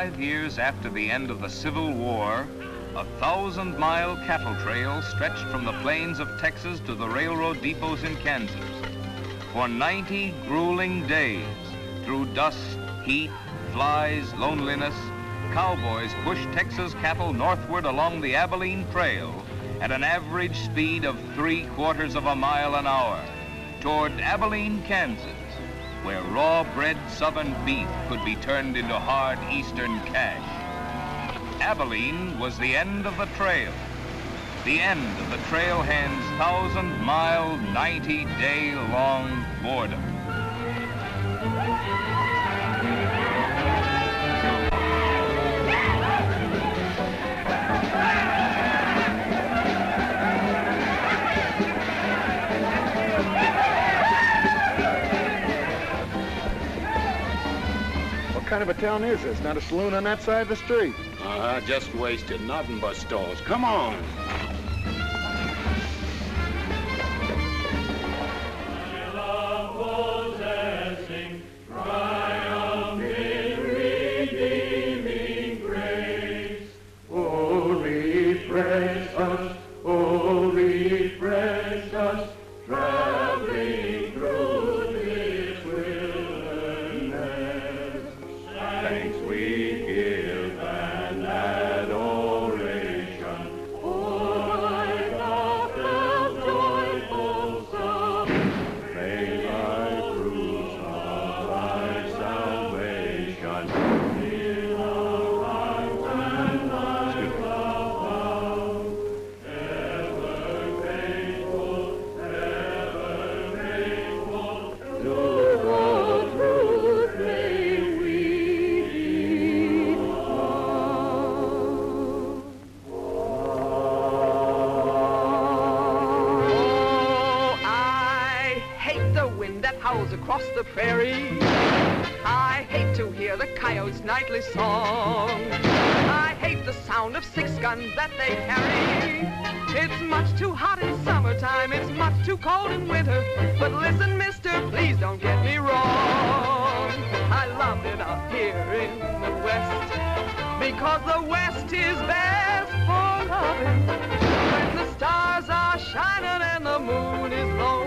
5 years after the end of the Civil War, a 1,000-mile cattle trail stretched from the plains of Texas to the railroad depots in Kansas. For 90 grueling days, through dust, heat, flies, loneliness, cowboys pushed Texas cattle northward along the Abilene Trail at an average speed of 3/4 of a mile an hour toward Abilene, Kansas, where raw-bred southern beef could be turned into hard eastern cash. Abilene was the end of the trail. The end of the trailhand's 1,000-mile, 90-day-long boredom. What kind of a town is this? Not a saloon on that side of the street. Just wasted. Nothing but stalls. Come on. Across the prairie, I hate to hear the coyotes' nightly song. I hate the sound of 6 guns that they carry. It's much too hot in summertime, it's much too cold in winter. But listen, mister, please don't get me wrong. I love it up here in the West, because the West is best for loving. When the stars are shining and the moon is low,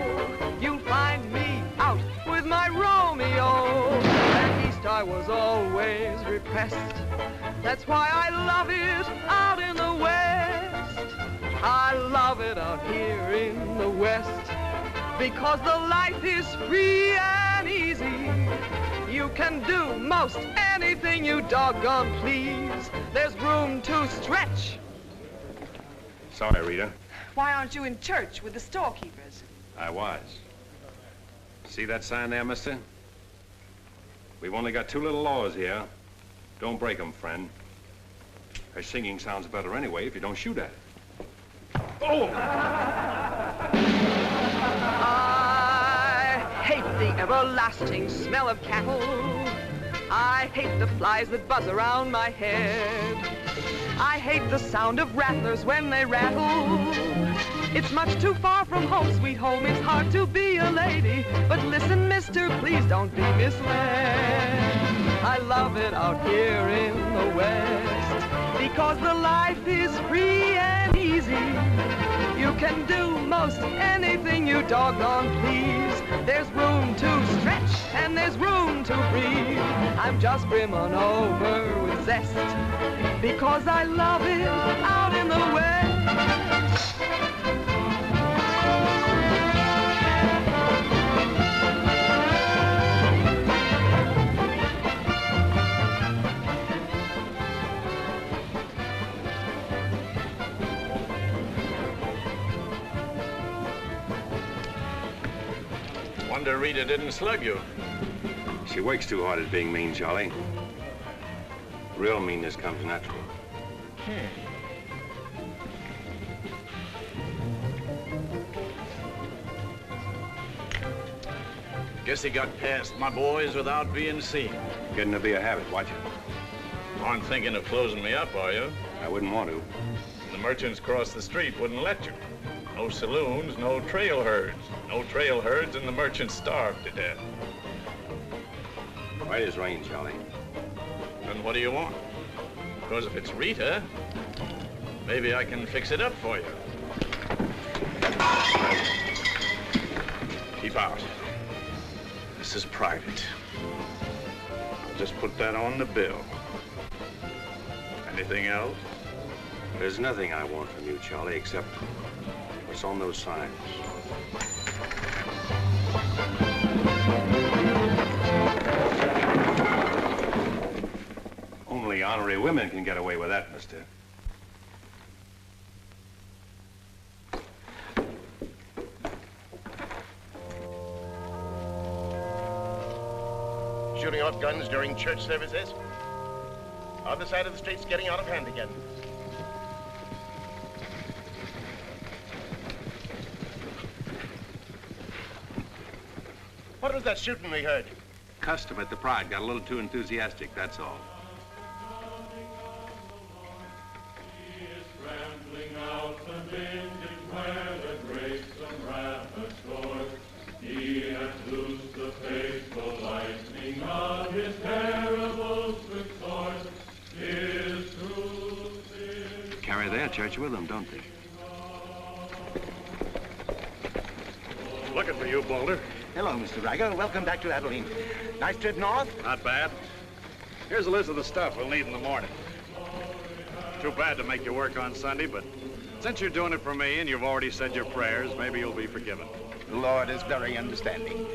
you'll find me out with my Romeo. Back east I was always repressed. That's why I love it out in the West. I love it out here in the West, because the life is free and easy. You can do most anything you doggone please. There's room to stretch. Sorry, Rita. Why aren't you in church with the storekeepers? I was. See that sign there, mister? We've only got 2 little laws here. Don't break them, friend. Her singing sounds better anyway if you don't shoot at it. Oh! I hate the everlasting smell of cattle. I hate the flies that buzz around my head. I hate the sound of rattlers when they rattle. It's much too far from home, sweet home. It's hard to be a lady. But listen, mister, please don't be misled. I love it out here in the West, because the life is free and easy. You can do most anything you doggone please. There's room to stretch and there's room to breathe. I'm just brimming over with zest, because I love it out in the West. Wonder Rita didn't slug you. She works too hard at being mean, Charlie. Real meanness comes natural. Guess he got past my boys without being seen. Getting to be a habit, watch it. Aren't thinking of closing me up, are you? I wouldn't want to. The merchants across the street wouldn't let you. No saloons, no trail herds. No trail herds, and the merchants starved to death. Right as rain, Charlie. Then what do you want? Because if it's Rita, maybe I can fix it up for you. Keep out. This is private. I'll just put that on the bill. Anything else? There's nothing I want from you, Charlie, except what's on those signs. Only honorary women can get away with that, mister. Shooting off guns during church services. Other side of the street's getting out of hand again. What was that shooting we heard? Custom at the Pride got a little too enthusiastic, that's all. Carry their church with them, don't they? Looking for you, Boulder. Hello, Mr. Riker. Welcome back to Abilene. Nice trip north? Not bad. Here's a list of the stuff we'll need in the morning. Too bad to make you work on Sunday, but since you're doing it for me and you've already said your prayers, maybe you'll be forgiven. The Lord is very understanding.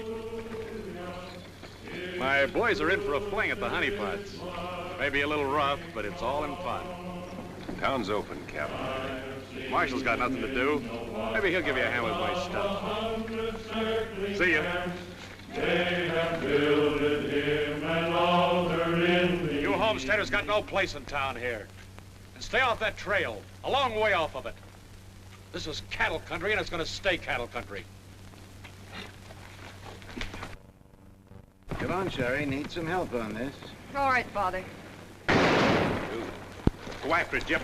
My boys are in for a fling at the honey pots. Maybe a little rough, but it's all in fun. Town's open, Captain. Marshall's got nothing to do. Maybe he'll give you a hand with my stuff. See ya. You homesteaders got no place in town here. And stay off that trail, a long way off of it. This is cattle country, and it's going to stay cattle country. Come on, Sherry. Need some help on this. All right, Father. Go after it, Jip.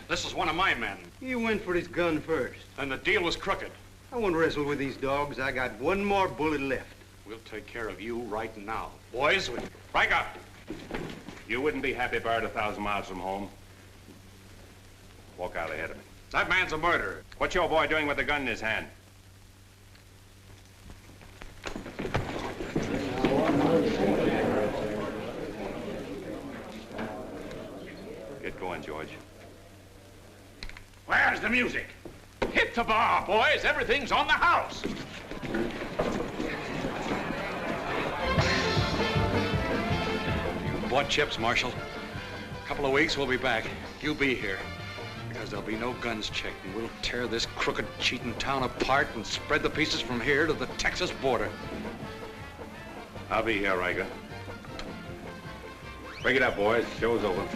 This is one of my men. He went for his gun first. And the deal was crooked. I won't wrestle with these dogs. I got one more bullet left. We'll take care of you right now. Boys, break up. You wouldn't be happy buried 1,000 miles from home. Walk out ahead of me. That man's a murderer. What's your boy doing with a gun in his hand? Get going, George. Where's the music? Hit the bar, boys. Everything's on the house. You bought chips, Marshal. A couple of weeks, we'll be back. You be here. Because there'll be no guns checked, and we'll tear this crooked, cheating town apart and spread the pieces from here to the Texas border. I'll be here, Riker. Break it up, boys. Show's over.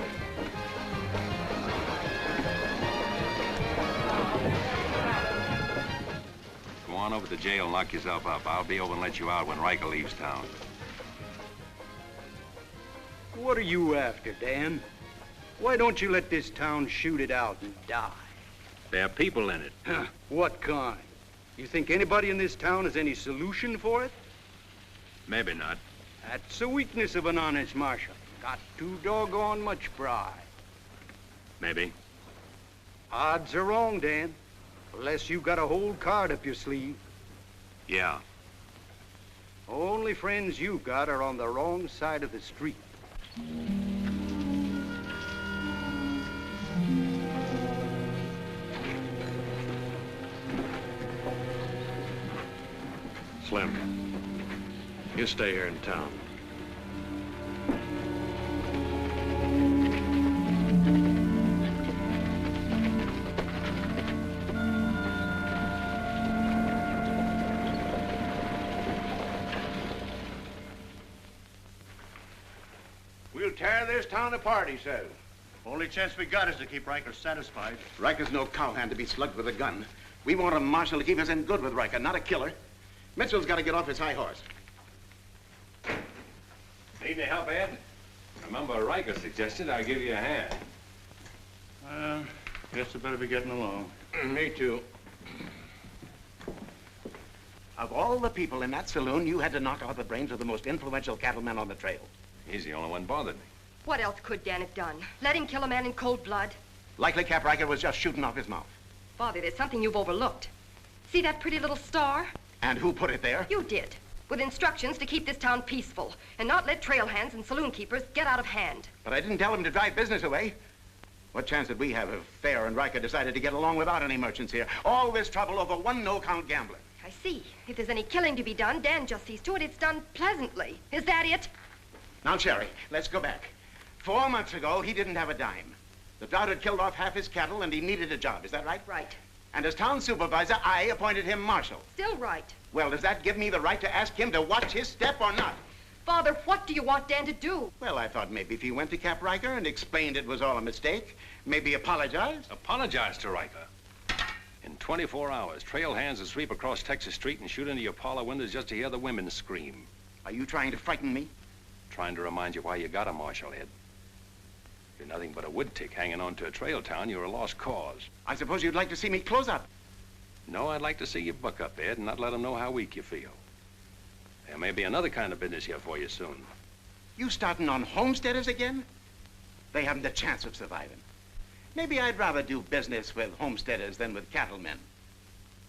Go on over to the jail and lock yourself up. I'll be over and let you out when Riker leaves town. What are you after, Dan? Why don't you let this town shoot it out and die? There are people in it. Huh, what kind? You think anybody in this town has any solution for it? Maybe not. That's the weakness of an honest marshal. Got too doggone much pride. Maybe. Odds are wrong, Dan. Unless you got a whole card up your sleeve. Yeah. Only friends you've got are on the wrong side of the street. Slim, you stay here in town. We'll tear this town apart, he says. Only chance we got is to keep Riker satisfied. Riker's no cowhand to be slugged with a gun. We want a marshal to keep us in good with Riker, not a killer. Mitchell's got to get off his high horse. Need any help, Ed? Remember, Riker suggested I give you a hand. Guess I better be getting along. Me too. Of all the people in that saloon, you had to knock out the brains of the most influential cattleman on the trail. He's the only one bothered me. What else could Dan have done? Let him kill a man in cold blood? Likely Cap Riker was just shooting off his mouth. Father, there's something you've overlooked. See that pretty little star? And who put it there? You did, with instructions to keep this town peaceful and not let trail hands and saloon keepers get out of hand. But I didn't tell him to drive business away. What chance did we have if Fair and Riker decided to get along without any merchants here? All this trouble over one no-count gambler. I see. If there's any killing to be done, Dan just sees to it it's done pleasantly. Is that it? Now, Sherry, let's go back. 4 months ago, he didn't have a dime. The drought had killed off half his cattle, and he needed a job. Is that right? Right. And as town supervisor, I appointed him marshal. Still right. Well, does that give me the right to ask him to watch his step or not? Father, what do you want Dan to do? Well, I thought maybe if he went to Cap Riker and explained it was all a mistake, maybe apologized. Apologize to Riker. In 24 hours, trail hands will sweep across Texas Street and shoot into your parlor windows just to hear the women scream. Are you trying to frighten me? Trying to remind you why you got a marshal, Ed. You're nothing but a wood tick hanging on to a trail town. You're a lost cause. I suppose you'd like to see me close up. No, I'd like to see you buck up, Ed, and not let them know how weak you feel. There may be another kind of business here for you soon. You starting on homesteaders again? They haven't a chance of surviving. Maybe I'd rather do business with homesteaders than with cattlemen.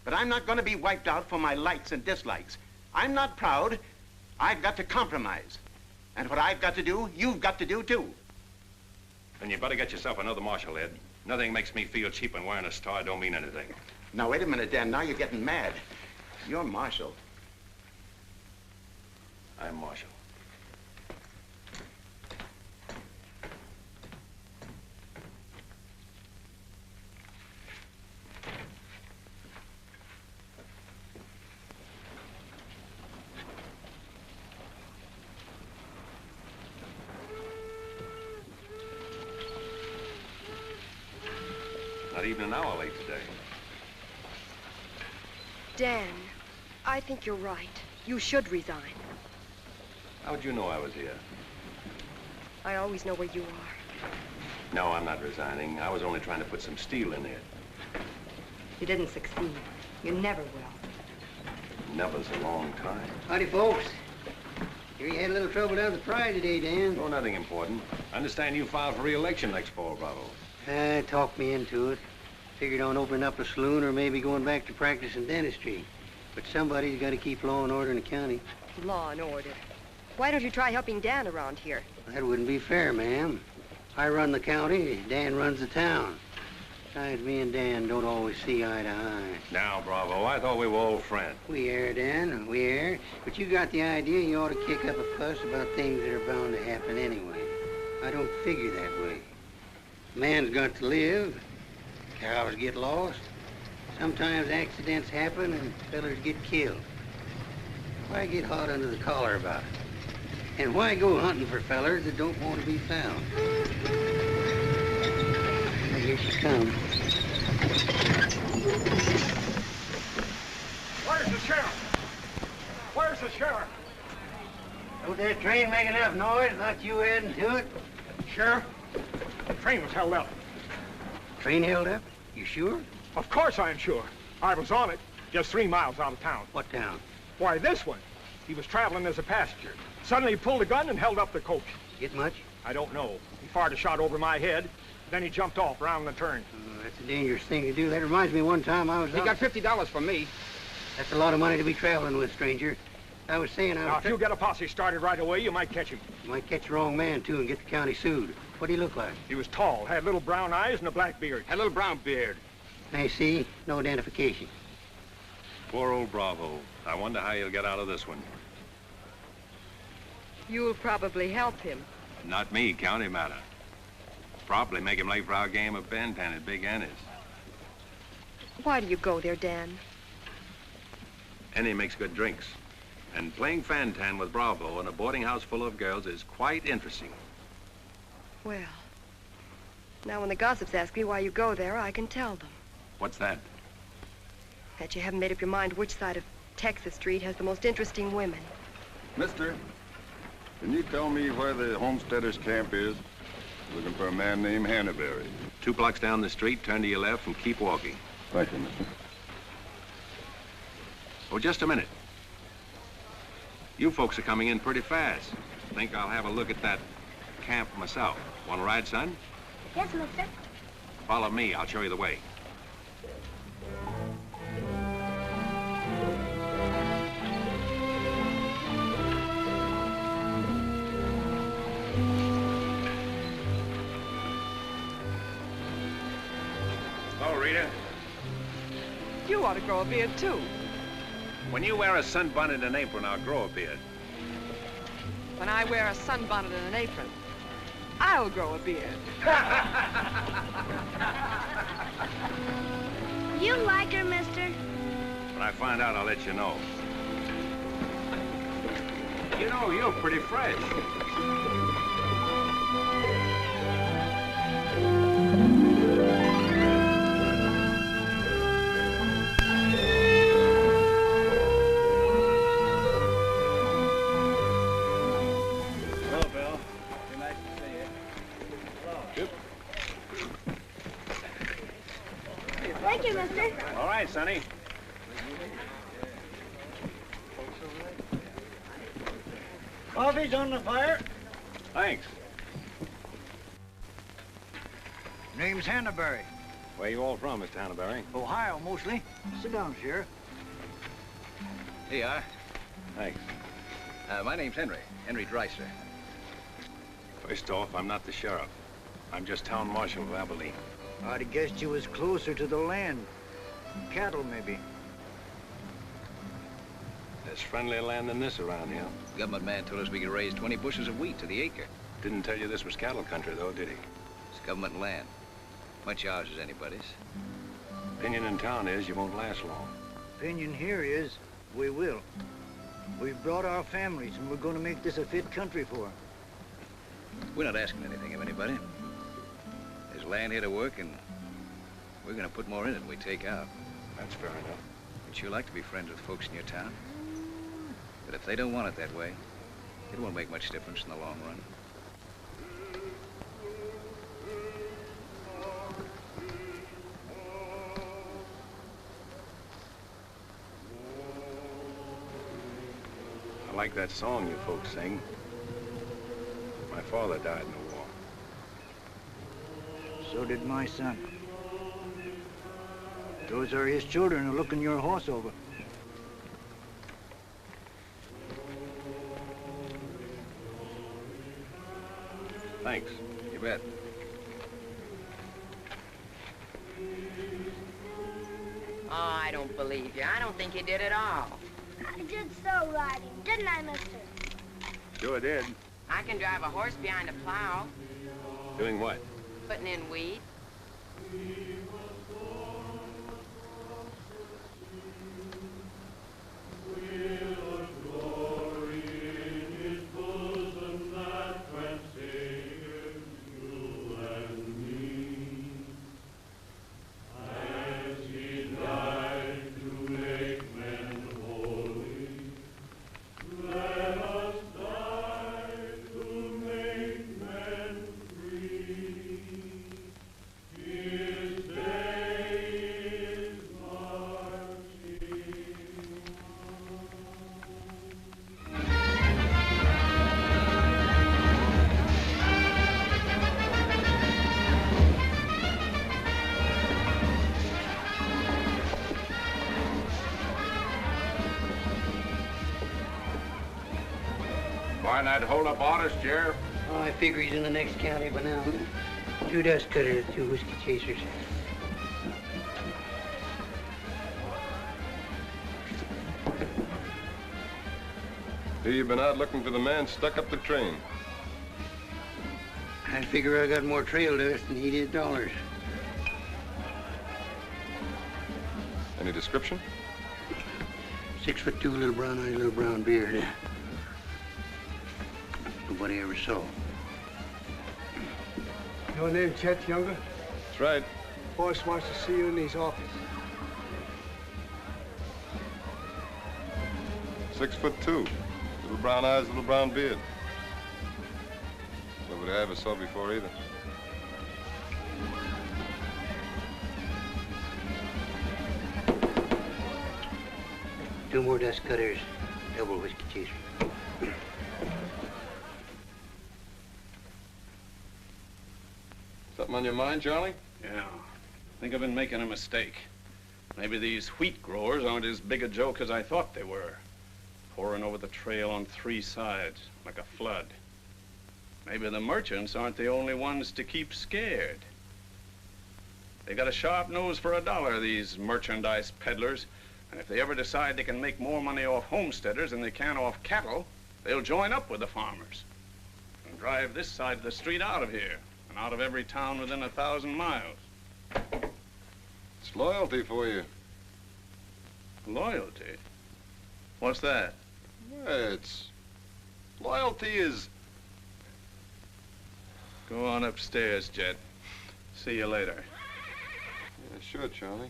But I'm not going to be wiped out for my likes and dislikes. I'm not proud. I've got to compromise. And what I've got to do, you've got to do too. Then you better get yourself another marshal, Ed. Nothing makes me feel cheap when wearing a star don't mean anything. Now, wait a minute, Dan. Now you're getting mad. You're marshal. I'm marshal. Not even an hour late today. Dan, I think you're right. You should resign. How'd you know I was here? I always know where you are. No, I'm not resigning. I was only trying to put some steel in it. You didn't succeed. You never will. Never's a long time. Howdy, folks. Here you had a little trouble down at the Pride today, Dan. Oh, nothing important. I understand you filed for re-election next fall, Bravo. Talked me into it. Figured on opening up a saloon or maybe going back to practice in dentistry. But somebody's got to keep law and order in the county. Law and order. Why don't you try helping Dan around here? That wouldn't be fair, ma'am. I run the county, Dan runs the town. Besides, me and Dan don't always see eye to eye. Now, Bravo, I thought we were old friends. We are, Dan, we are. But you got the idea you ought to kick up a fuss about things that are bound to happen anyway. I don't figure that way. Man's got to live. Cows get lost. Sometimes accidents happen and fellers get killed. Why get hot under the collar about it? And why go hunting for fellers that don't want to be found? Well, here she comes. Where's the sheriff? Where's the sheriff? Don't that train make enough noise? Not you adding to it? Sheriff, the train was held up. Train held up? You sure? Of course I'm sure. I was on it, just 3 miles out of town. What town? Why, this one. He was traveling as a passenger. Suddenly he pulled a gun and held up the coach. Get much? I don't know. He fired a shot over my head, then he jumped off around the turn. That's a dangerous thing to do. That reminds me one time I was He got $50 from me. That's a lot of money to be traveling with, stranger. I was saying Now, if you get a posse started right away, you might catch him. You might catch the wrong man, too, and get the county sued. What do he look like? He was tall, had little brown eyes and a black beard. Had a little brown beard. I see. No identification. Poor old Bravo. I wonder how he'll get out of this one. You'll probably help him. Not me, county matter. Probably make him late for our game of Ben-Pan at Big Annie's. Why do you go there, Dan? Annie makes good drinks. And playing fan-tan with Bravo in a boarding house full of girls is quite interesting. Well, now when the gossips ask me why you go there, I can tell them. What's that? That you haven't made up your mind which side of Texas Street has the most interesting women. Mister, can you tell me where the homesteaders' camp is? Looking for a man named Hannaberry. 2 blocks down the street, turn to your left and keep walking. Thank you, mister. Oh, just a minute. You folks are coming in pretty fast. Think I'll have a look at that camp myself. Want to ride, son? Yes, mister. Follow me. I'll show you the way. Hello, Rita. You ought to grow a beard, too. When you wear a sunbonnet and an apron, I'll grow a beard. When I wear a sunbonnet and an apron, I'll grow a beard. You like her, mister? When I find out, I'll let you know. You know, you're pretty fresh. Thank you, mister. All right, Sonny. Coffee's on the fire. Thanks. Name's Hannaberry. Where you all from, Mr. Hannaberry? Ohio, mostly. Sit down, Sheriff. Here you are. Thanks. My name's Henry Dreiser. First off, I'm not the sheriff. I'm just town marshal of Abilene. I'd have guessed you was closer to the land. Cattle, maybe. There's friendlier land than this around here. Government man told us we could raise 20 bushels of wheat to the acre. Didn't tell you this was cattle country, though, did he? It's government land. Much ours as anybody's. Opinion in town is you won't last long. Opinion here is we will. We've brought our families, and we're going to make this a fit country for them. We're not asking anything of anybody. There's land here to work, and we're going to put more in it than we take out. That's fair enough. We'd sure like to be friends with folks in your town. But if they don't want it that way, it won't make much difference in the long run. I like that song you folks sing. My father died in the war. So did my son. Those are his children who are looking your horse over. Thanks. You bet. Oh, I don't believe you. I don't think you did at all. I did so riding, didn't I, mister? Sure did. I can drive a horse behind a plow, Doing what? putting in weed. Find that hold-up artist, Sheriff? Oh, I figure he's in the next county by now. 2 dust cutters, 2 whiskey chasers. Here you've been out looking for the man stuck up the train. I figure I got more trail dust than he did dollars. Any description? 6'2", little brown eyes, little brown beard. Nobody ever saw. Your name Chet Younger? That's right. Boss wants to see you in his office. 6'2", little brown eyes, little brown beard. Nobody I ever saw before either. 2 more dust cutters, double whiskey chaser. Something on your mind, Charlie? Yeah. I think I've been making a mistake. Maybe these wheat growers aren't as big a joke as I thought they were. Pouring over the trail on 3 sides, like a flood. Maybe the merchants aren't the only ones to keep scared. They got a sharp nose for $1, these merchandise peddlers. And if they ever decide they can make more money off homesteaders than they can off cattle, they'll join up with the farmers and drive this side of the street out of here and out of every town within 1,000 miles. It's loyalty for you. Loyalty? What's that? It's... Loyalty is... Go on upstairs, Jed. See you later. Yeah, sure, Charlie.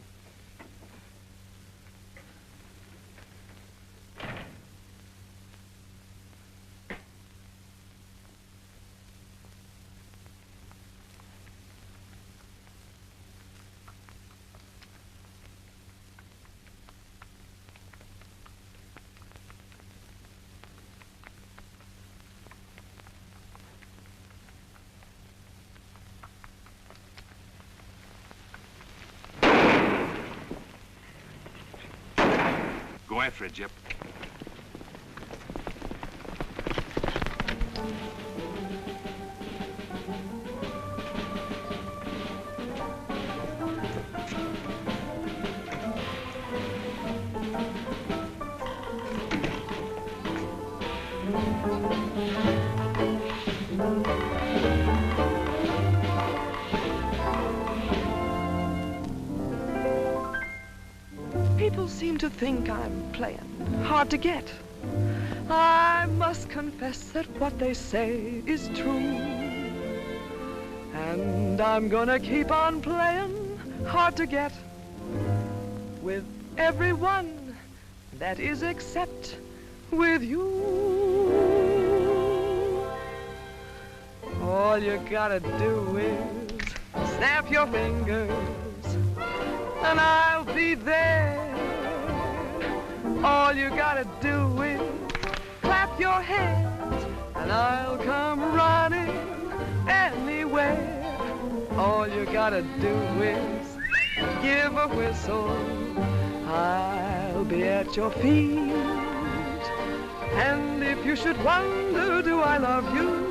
Go after it, Jip. People seem to think I'm playing hard to get. I must confess that what they say is true. And I'm gonna keep on playing hard to get with everyone, that is except with you. All you gotta do is snap your fingers and I'll be there. All you gotta do is clap your hands and I'll come running anywhere. All you gotta do is give a whistle. I'll be at your feet. And if you should wonder, do I love you?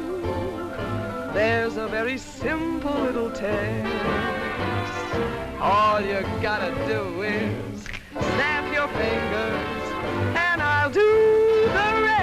There's a very simple little test. All you gotta do is snap your fingers and I'll do the rest.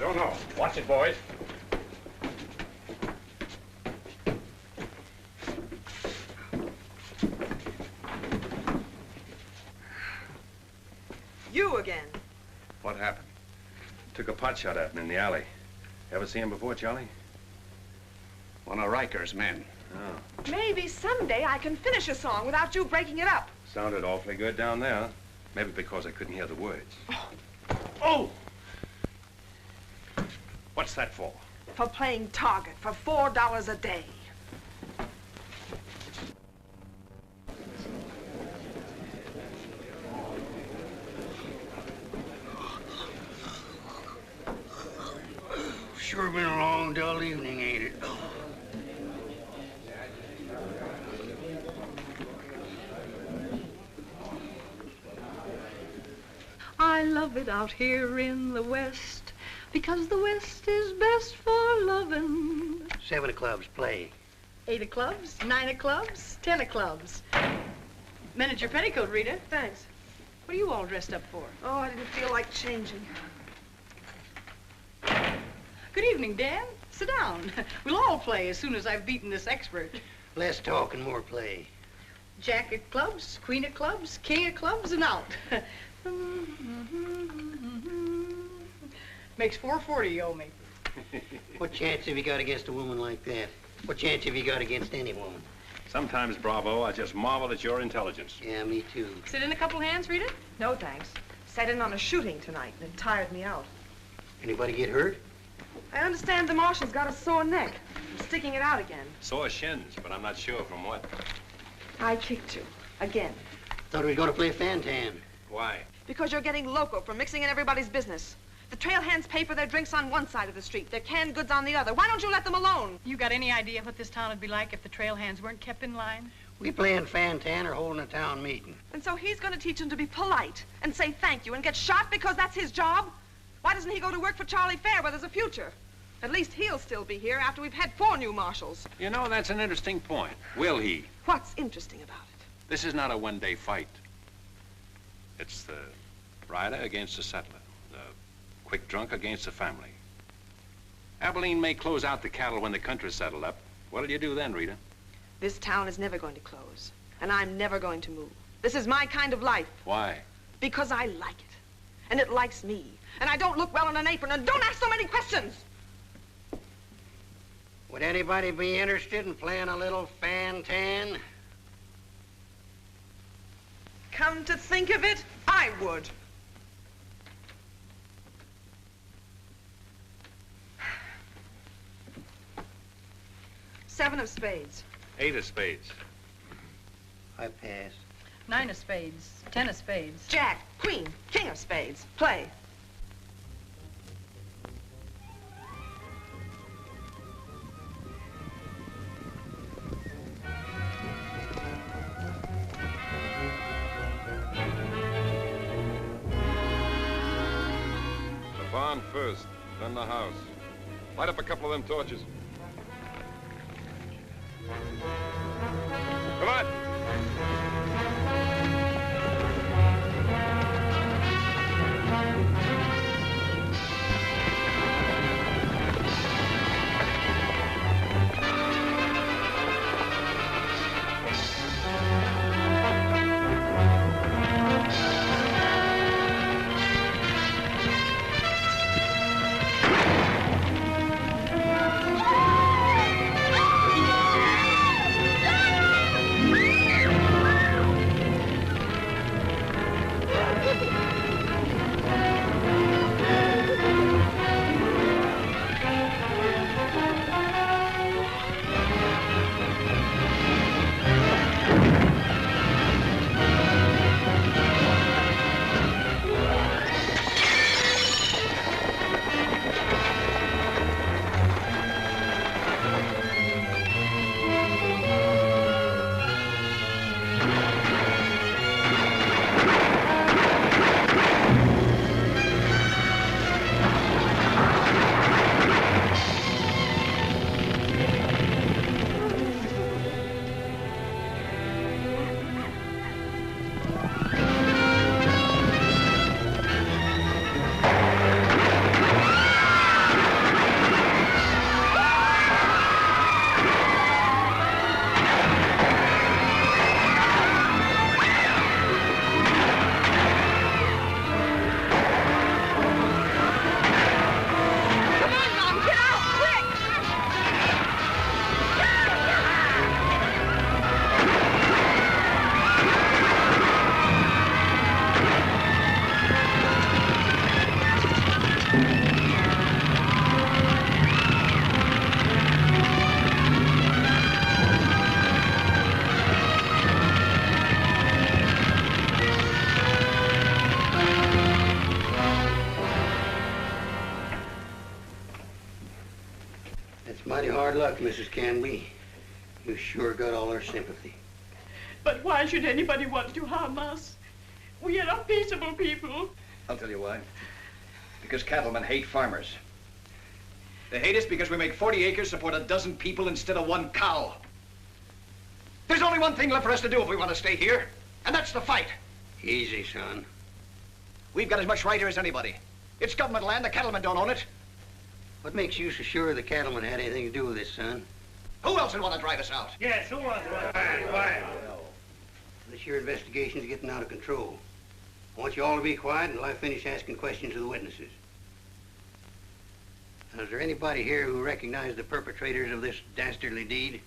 Don't know. Watch it, boys. You again. What happened? Took a pot shot at him in the alley. Ever see him before, Charlie? One of Riker's men. Oh. Maybe someday I can finish a song without you breaking it up. Sounded awfully good down there. Maybe because I couldn't hear the words. Oh! What's that for? For playing target for $4 a day. Sure been a long, dull evening, ain't it? I love it out here in the West, because the West is best for loving. 7 of clubs, play. 8 of clubs, 9 of clubs, 10 of clubs. Miniature petticoat, Rita. Thanks. What are you all dressed up for? Oh, I didn't feel like changing. Good evening, Dan. Sit down. We'll all play as soon as I've beaten this expert. Less talk and more play. Jack of clubs, queen of clubs, king of clubs, and out. Makes $4.40 you owe me. What chance have you got against a woman like that? What chance have you got against any woman? Sometimes, Bravo, I just marvel at your intelligence. Yeah, me too. Sit in a couple hands, Rita? No, thanks. Sat in on a shooting tonight, and it tired me out. Anybody get hurt? I understand the marshal's got a sore neck. I'm sticking it out again. Sore shins, but I'm not sure from what. I kicked you. Again. Thought we were going to play Fantan. Why? Because you're getting loco for mixing in everybody's business. The trail hands pay for their drinks on one side of the street, their canned goods on the other. Why don't you let them alone? You got any idea what this town would be like if the trail hands weren't kept in line? We playing Fantan or holding a town meeting. And so he's going to teach them to be polite and say thank you and get shot because that's his job? Why doesn't he go to work for Charlie Fair where there's a future? At least he'll still be here after we've had 4 new marshals. You know, that's an interesting point. Will he? What's interesting about it? This is not a one-day fight. It's the rider against the settler, the quick drunk against the family. Abilene may close out the cattle when the country's settled up. What'll you do then, Rita? This town is never going to close, and I'm never going to move. This is my kind of life. Why? Because I like it, and it likes me, and I don't look well in an apron, and don't ask so many questions. Would anybody be interested in playing a little Fantan? Come to think of it, I would. Seven of spades. 8 of spades. I pass. 9 of spades, 10 of spades. Jack, queen, king of spades. Play. The barn first, then the house. Light up a couple of them torches. Come on! Hard luck, Mrs. Canby. You sure got all our sympathy. But why should anybody want to harm us? We are peaceable people. I'll tell you why. Because cattlemen hate farmers. They hate us because we make 40 acres support a dozen people instead of one cow. There's only one thing left for us to do if we want to stay here, and that's to fight. Easy, son. We've got as much right here as anybody. It's government land. The cattlemen don't own it. What makes you so sure the cattlemen had anything to do with this, son? Who else would want to drive us out? Yes, who wants to? This here investigation's getting out of control. I want you all to be quiet until I finish asking questions of the witnesses. Now, is there anybody here who recognized the perpetrators of this dastardly deed?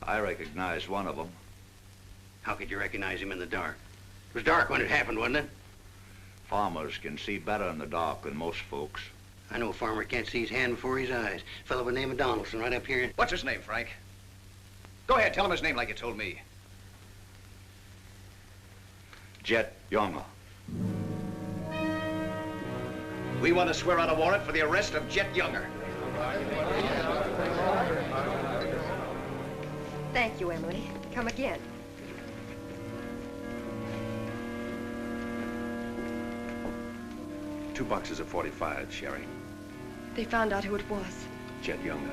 I recognize one of them. How could you recognize him in the dark? It was dark when it happened, wasn't it? Farmers can see better in the dark than most folks. I know a farmer can't see his hand before his eyes. A fellow by the name of Donaldson right up here. What's his name, Frank? Go ahead, tell him his name like you told me. Jet Younger. We want to swear out a warrant for the arrest of Jet Younger. Thank you, Emily. Come again. Two boxes of 45, Sherry. They found out who it was. Jet Younger.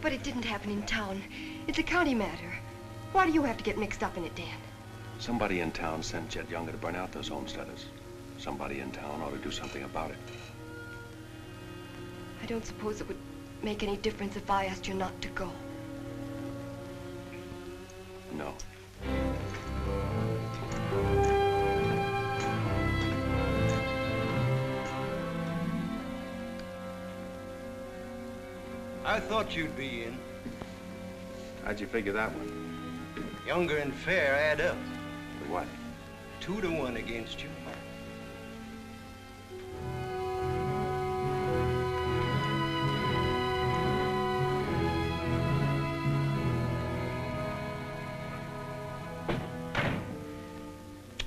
But it didn't happen in town. It's a county matter. Why do you have to get mixed up in it, Dan? Somebody in town sent Jet Younger to burn out those homesteaders. Somebody in town ought to do something about it. I don't suppose it would make any difference if I asked you not to go. No. I thought you'd be in. How'd you figure that one? Younger and Fair add up. For what? 2 to 1 against you.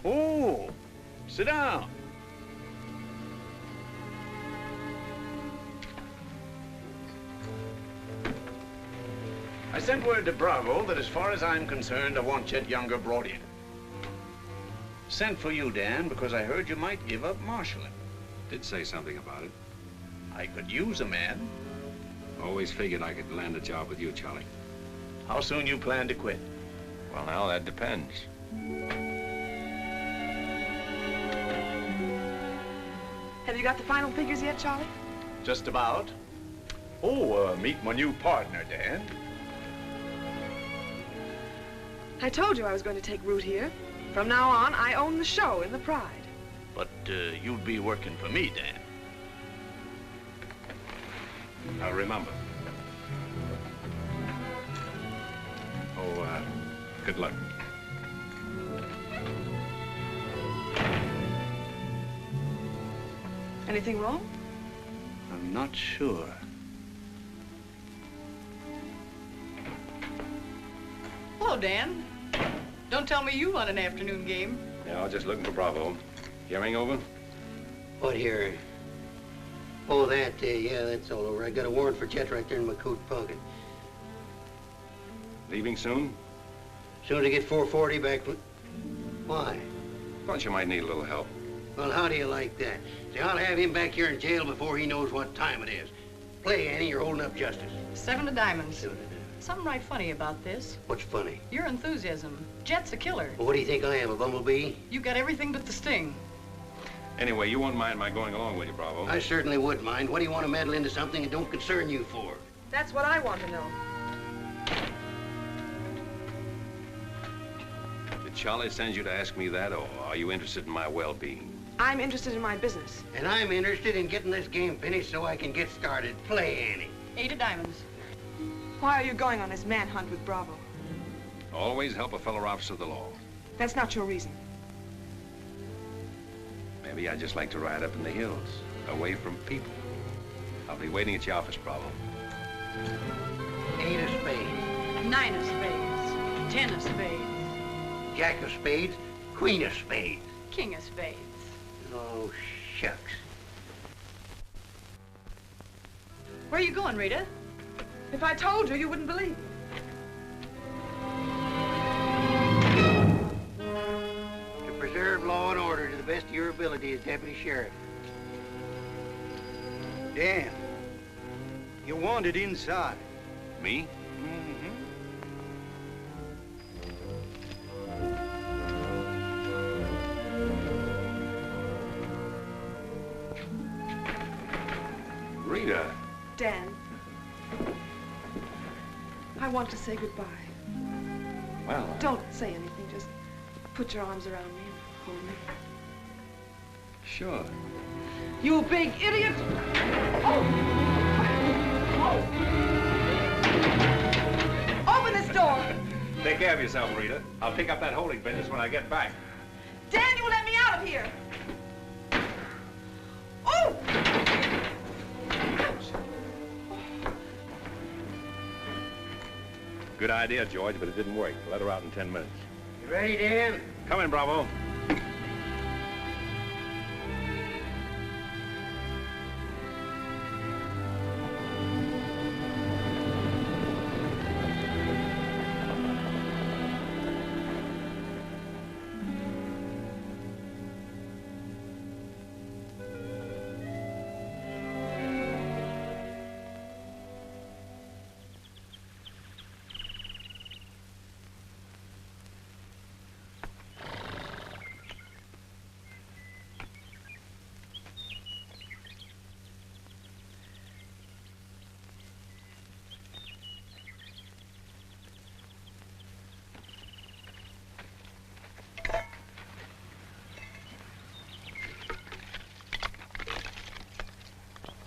Oh, sit down. I sent word to Bravo that as far as I'm concerned, I want Chet Younger brought in. Sent for you, Dan, because I heard you might give up marshaling. Did say something about it. I could use a man. Always figured I could land a job with you, Charlie. How soon you plan to quit? Well, now, that depends. Have you got the final figures yet, Charlie? Just about. Oh, meet my new partner, Dan. I told you I was going to take root here. From now on, I own the show in the Pride. But you'll be working for me, Dan. Now, remember. Oh, good luck. Anything wrong? I'm not sure. Hello, Dan. Don't tell me you won an afternoon game. Yeah, I was just looking for Bravo. Hearing over? What here? Oh, that, yeah, that's all over. I got a warrant for Chet right there in my coat pocket. Leaving soon? As soon as I get 440 back. Why? Thought you might need a little help. Well, how do you like that? See, I'll have him back here in jail before he knows what time it is. Play, Annie, you're holding up justice. 7 of diamonds. Something right funny about this. What's funny? Your enthusiasm. Jet's a killer. Well, what do you think I am, a bumblebee? You got everything but the sting. Anyway, you won't mind my going along with you, Bravo. I certainly would mind. What do you want to meddle into something that don't concern you for? That's what I want to know. Did Charlie send you to ask me that, or are you interested in my well-being? I'm interested in my business. And I'm interested in getting this game finished so I can get started. Play, Annie. 8 of diamonds. Why are you going on this manhunt with Bravo? Always help a fellow officer of the law. That's not your reason. Maybe I just like to ride up in the hills, away from people. I'll be waiting at your office, Bravo. 8 of spades. 9 of spades. 10 of spades. Jack of spades. Queen of spades. King of spades. Oh, shucks. Where are you going, Rita? If I told you, you wouldn't believe me. To preserve law and order to the best of your ability as deputy sheriff. Dan, you're wanted inside. Me? Rita. Dan, I want to say goodbye. Well, Don't say anything. Just put your arms around me and hold me. sure. You big idiot! Oh! Open this door! Take care of yourself, Rita. I'll pick up that holding business when I get back. Dan, you let me out of here! Oh! Good idea, George, but it didn't work. Let her out in 10 minutes. You ready, Dan? Come in, Bravo.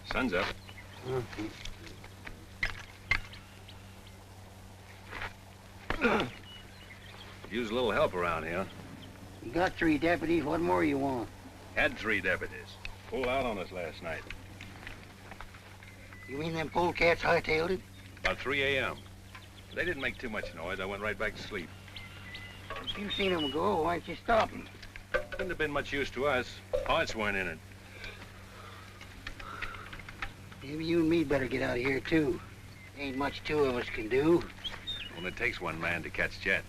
Sun's up. Use a little help around here. You got 3 deputies. What more you want? Had 3 deputies. Pulled out on us last night. You mean them polecats hightailed it? About 3 a.m. They didn't make too much noise. I went right back to sleep. If you seen them go, why'd you stop them? Couldn't have been much use to us. Hearts weren't in it. Maybe you and me better get out of here, too. Ain't much 2 of us can do. Only takes 1 man to catch Jet.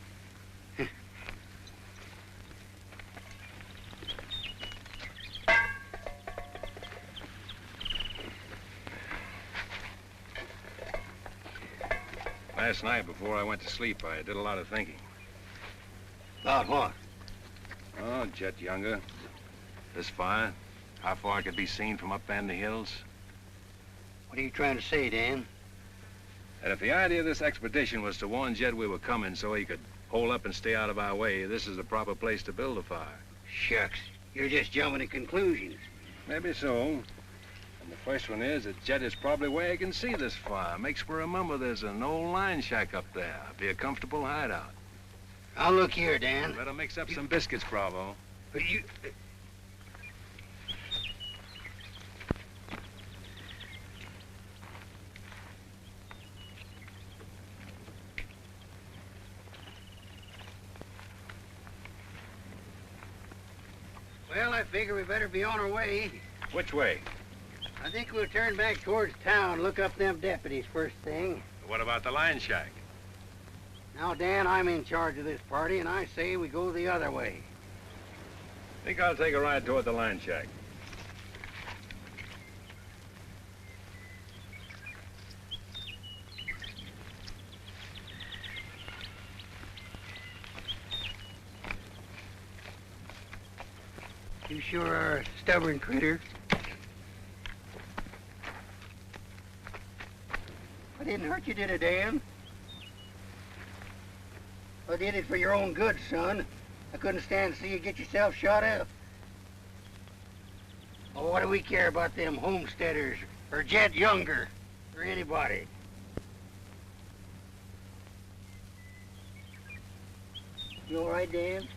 Last night, before I went to sleep, I did a lot of thinking. About what? Oh, Jet Younger. This fire. How far it could be seen from up in the hills. What are you trying to say, Dan? And if the idea of this expedition was to warn Jet we were coming so he could hole up and stay out of our way, this is the proper place to build a fire. Shucks. You're just jumping to conclusions. Maybe so. And the first one is that Jet is probably where he can see this fire. Makes me remember there's an old line shack up there. Be a comfortable hideout. Now look here, Dan. Better mix up some biscuits, Bravo. But you... Well, I figure we better be on our way. Which way? I think we'll turn back towards town, look up them deputies first thing. What about the line shack? Now, Dan, I'm in charge of this party, and I say we go the other way. Think I'll take a ride toward the line shack. You sure are a stubborn critter. I didn't hurt you, did it, Dan? I did it for your own good, son. I couldn't stand to see you get yourself shot up. Oh, what do we care about them homesteaders, or Jet Younger, or anybody? You all right, Dan?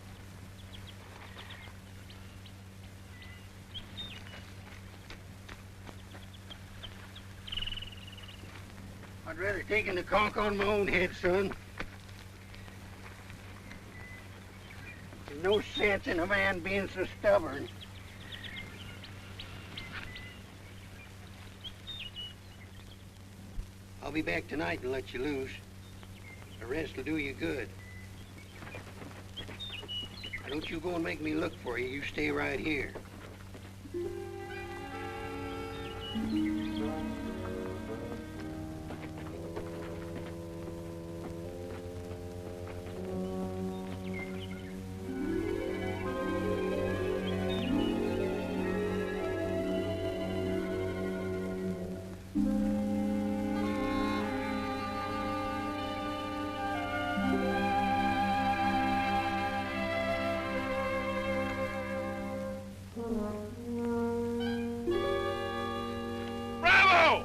I'd rather take the conk on my own head, son. There's no sense in a man being so stubborn. I'll be back tonight and let you loose. The rest will do you good. Don't you go and make me look for you. You stay right here. Bravo!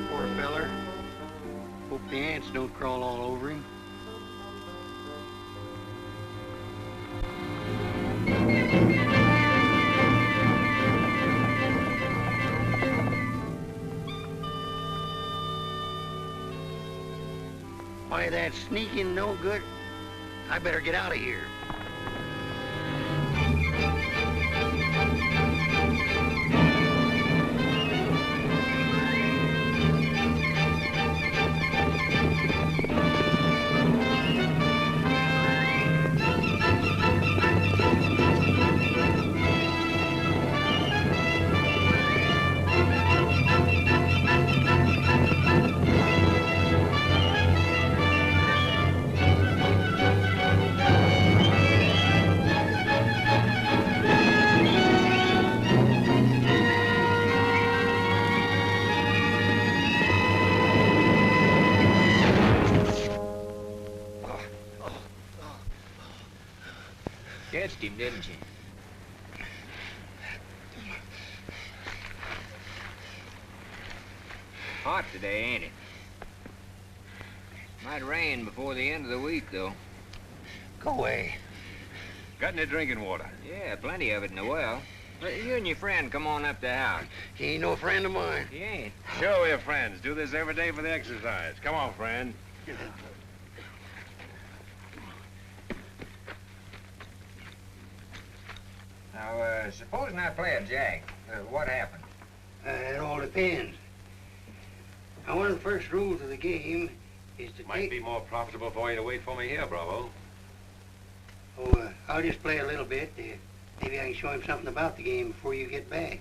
Poor feller. Hope the ants don't crawl all over him. Why, that sneaking no good. I better get out of here. Catched him, didn't you? Hot today, ain't it? Might rain before the end of the week, though. Go away. Got any drinking water? Yeah, plenty of it in the well. You and your friend come on up the house. He ain't no friend of mine. He ain't. Sure, we're friends. Do this every day for the exercise. Come on, friend. Now, supposing I play a jack, what happened? It all depends. Now, one of the first rules of the game is to Might be more profitable for you to wait for me here, Bravo. I'll just play a little bit. Maybe I can show him something about the game before you get back.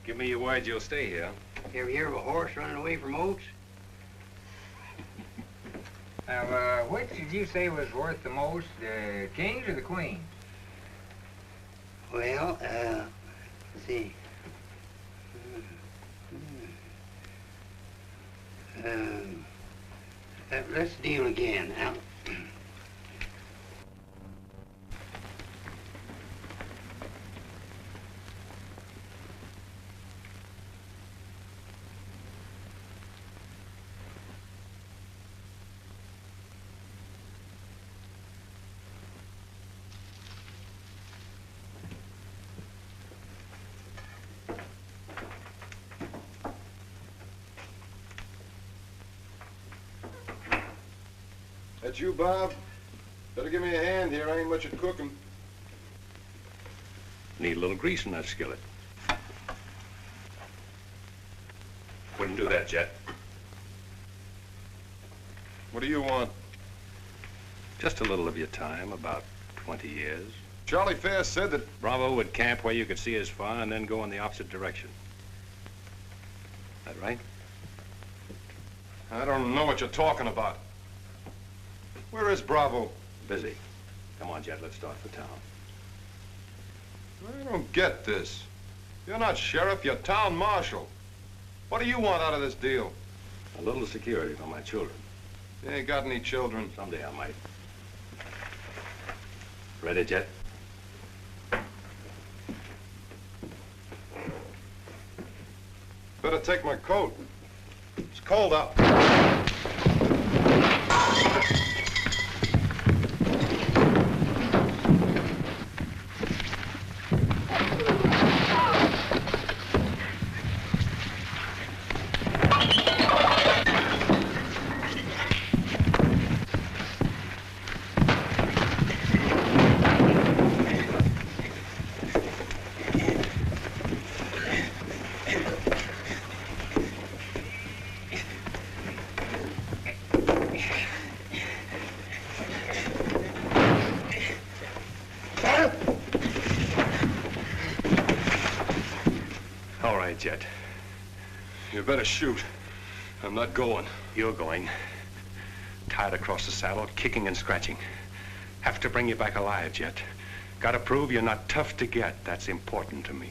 Give me your word you'll stay here. You ever hear of a horse running away from oats? Now, which did you say was worth the most, the kings or the queens? Well, let's see. Let's deal again. Now, That you, Bob? Better give me a hand here. I ain't much at cooking. Need a little grease in that skillet. Wouldn't do that, Jet. What do you want? Just a little of your time, about 20 years. Charlie Fair said that... Bravo would camp where you could see as far and then go in the opposite direction. That right? I don't know what you're talking about. Where is Bravo? Busy. Come on, Jet, let's start for town. I don't get this. You're not sheriff, you're town marshal. What do you want out of this deal? A little security for my children. You ain't got any children. Someday I might. Ready, Jet? Better take my coat. It's cold out. right, Jet. You better shoot. I'm not going. You're going. Tied across the saddle, kicking and scratching. Have to bring you back alive, Jet. Gotta prove you're not tough to get. That's important to me.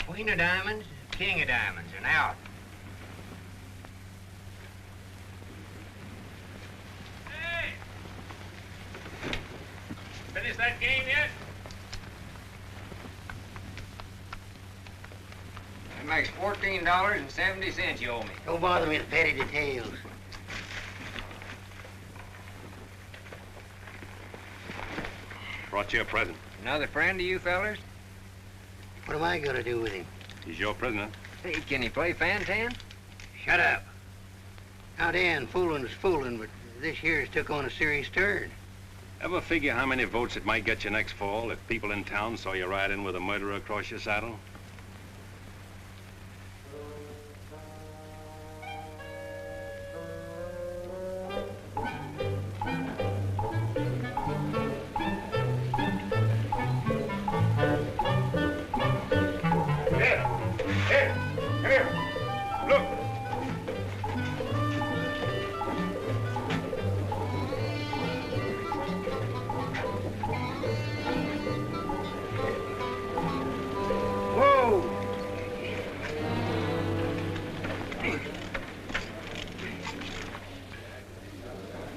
Queen of diamonds, king of diamonds, and out. Hey! Finish that game yet? That makes $14.70 you owe me. Don't bother me with petty details. Brought you a present. Another friend of you fellers? What am I gonna do with him? He's your prisoner. Hey, can he play fan-tan? Shut up. Now, Dan, fooling's fooling, but this year's took on a serious turn. Ever figure how many votes it might get you next fall if people in town saw you ride in with a murderer across your saddle?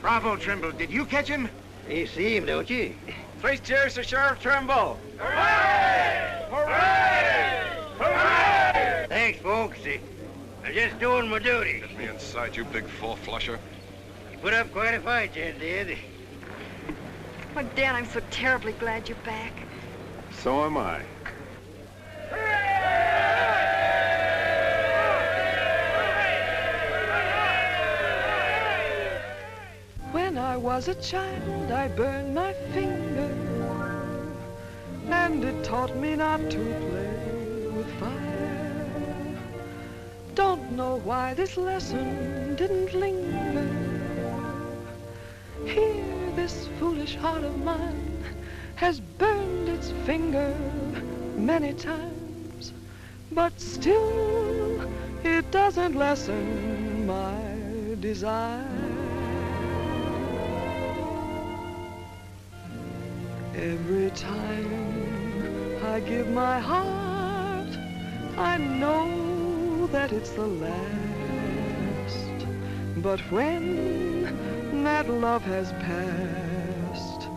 Bravo, Trimble. Did you catch him? You see him, don't you? Three cheers to Sheriff Trimble. Hooray! Hooray! Hooray! Thanks, folks. I'm just doing my duty. Get me inside, you big four-flusher. You put up quite a fight, you did. Oh, Dan, I'm so terribly glad you're back. So am I. When I was a child, I burned my finger, and it taught me not to play with fire. Don't know why this lesson didn't linger. Here, this foolish heart of mine has burned its finger many times, but still it doesn't lessen my desire. Every time I give my heart, I know that it's the last. But when that love has passed,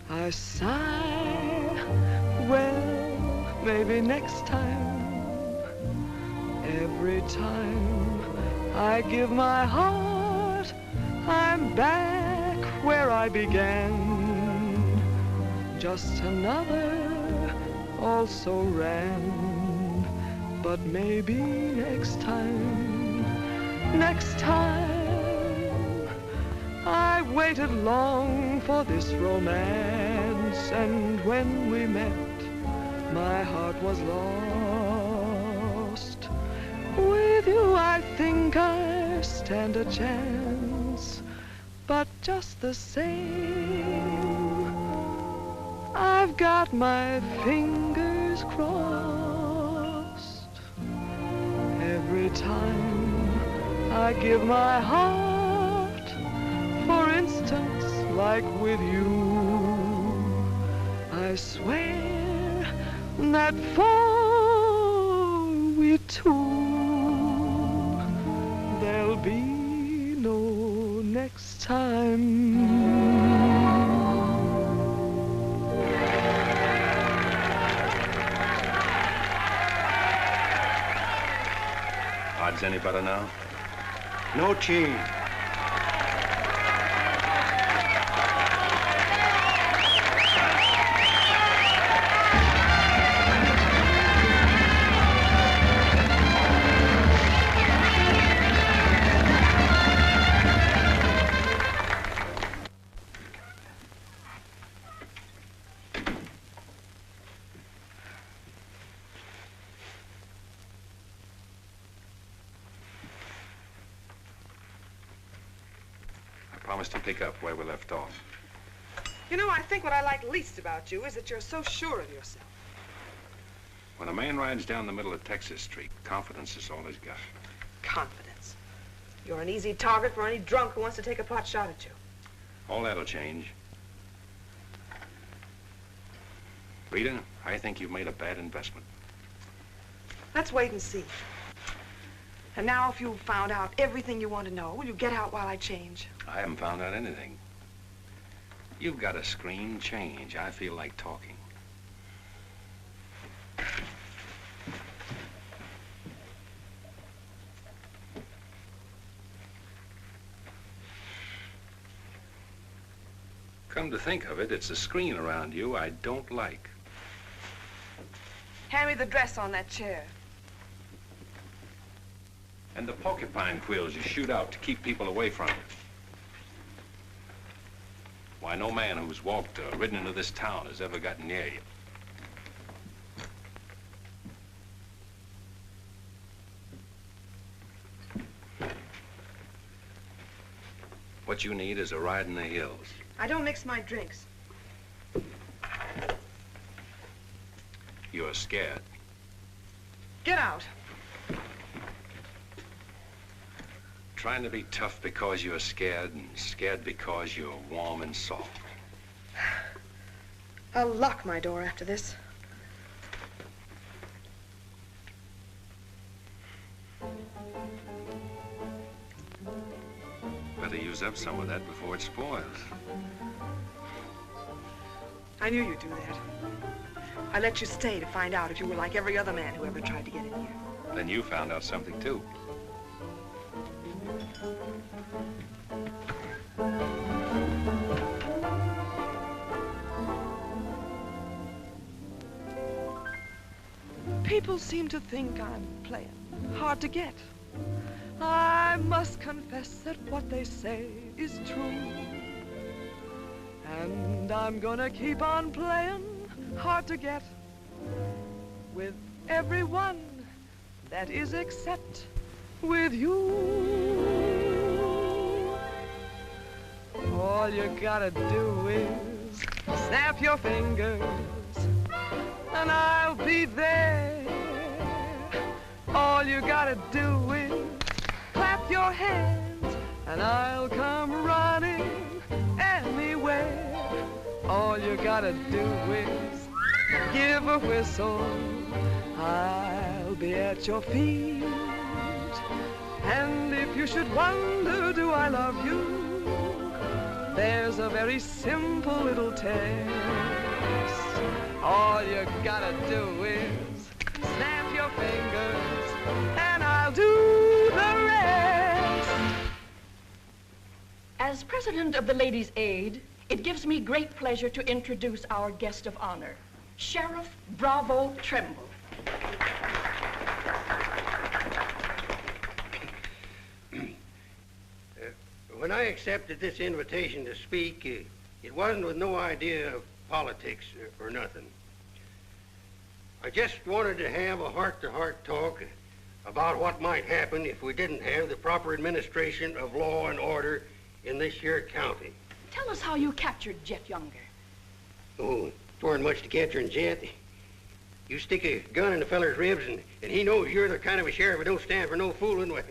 I sigh, well, maybe next time. Every time I give my heart, I'm back where I began. Just another also ran, but maybe next time, I waited long for this romance, and when we met, my heart was lost. With you, I think I stand a chance, but just the same, I've got my fingers crossed. Every time I give my heart, for instance, like with you, I swear that for we two, there'll be no next time. odds any better now? No change. Promise to pick up where we left off. You know, I think what I like least about you is that you're so sure of yourself. When a man rides down the middle of Texas Street, confidence is all he's got. Confidence. You're an easy target for any drunk who wants to take a pot shot at you. All that'll change. Rita, I think you've made a bad investment. Let's wait and see. And now, if you've found out everything you want to know, will you get out while I change? I haven't found out anything. You've got a scream change. I feel like talking. Come to think of it, it's the screen around you I don't like. Hand me the dress on that chair. And the porcupine quills you shoot out to keep people away from you. Why, no man who's walked or ridden into this town has ever gotten near you. What you need is a ride in the hills. I don't mix my drinks. You're scared. Get out. Trying to be tough because you're scared, and scared because you're warm and soft. I'll lock my door after this. Better use up some of that before it spoils. I knew you'd do that. I let you stay to find out if you were like every other man who ever tried to get in here. Then you found out something, too. People seem to think I'm playing hard to get. I must confess that what they say is true. And I'm gonna keep on playing hard to get with everyone, that is except with you. All you gotta do is snap your fingers and I'll be there. All you gotta do is clap your hands and I'll come running anywhere. All you gotta do is give a whistle. I'll be at your feet. And if you should wonder, do I love you? There's a very simple little test. All you gotta do is snap your fingers and I'll do the rest. As president of the Ladies' Aid, it gives me great pleasure to introduce our guest of honor, Sheriff Bravo Trimble. When I accepted this invitation to speak, it wasn't with no idea of politics or nothing. I just wanted to have a heart-to-heart talk about what might happen if we didn't have the proper administration of law and order in this here county. Tell us how you captured Jet Younger. Oh, it weren't much to capturing Jet. You stick a gun in a feller's ribs and he knows you're the kind of a sheriff who don't stand for no fooling, well,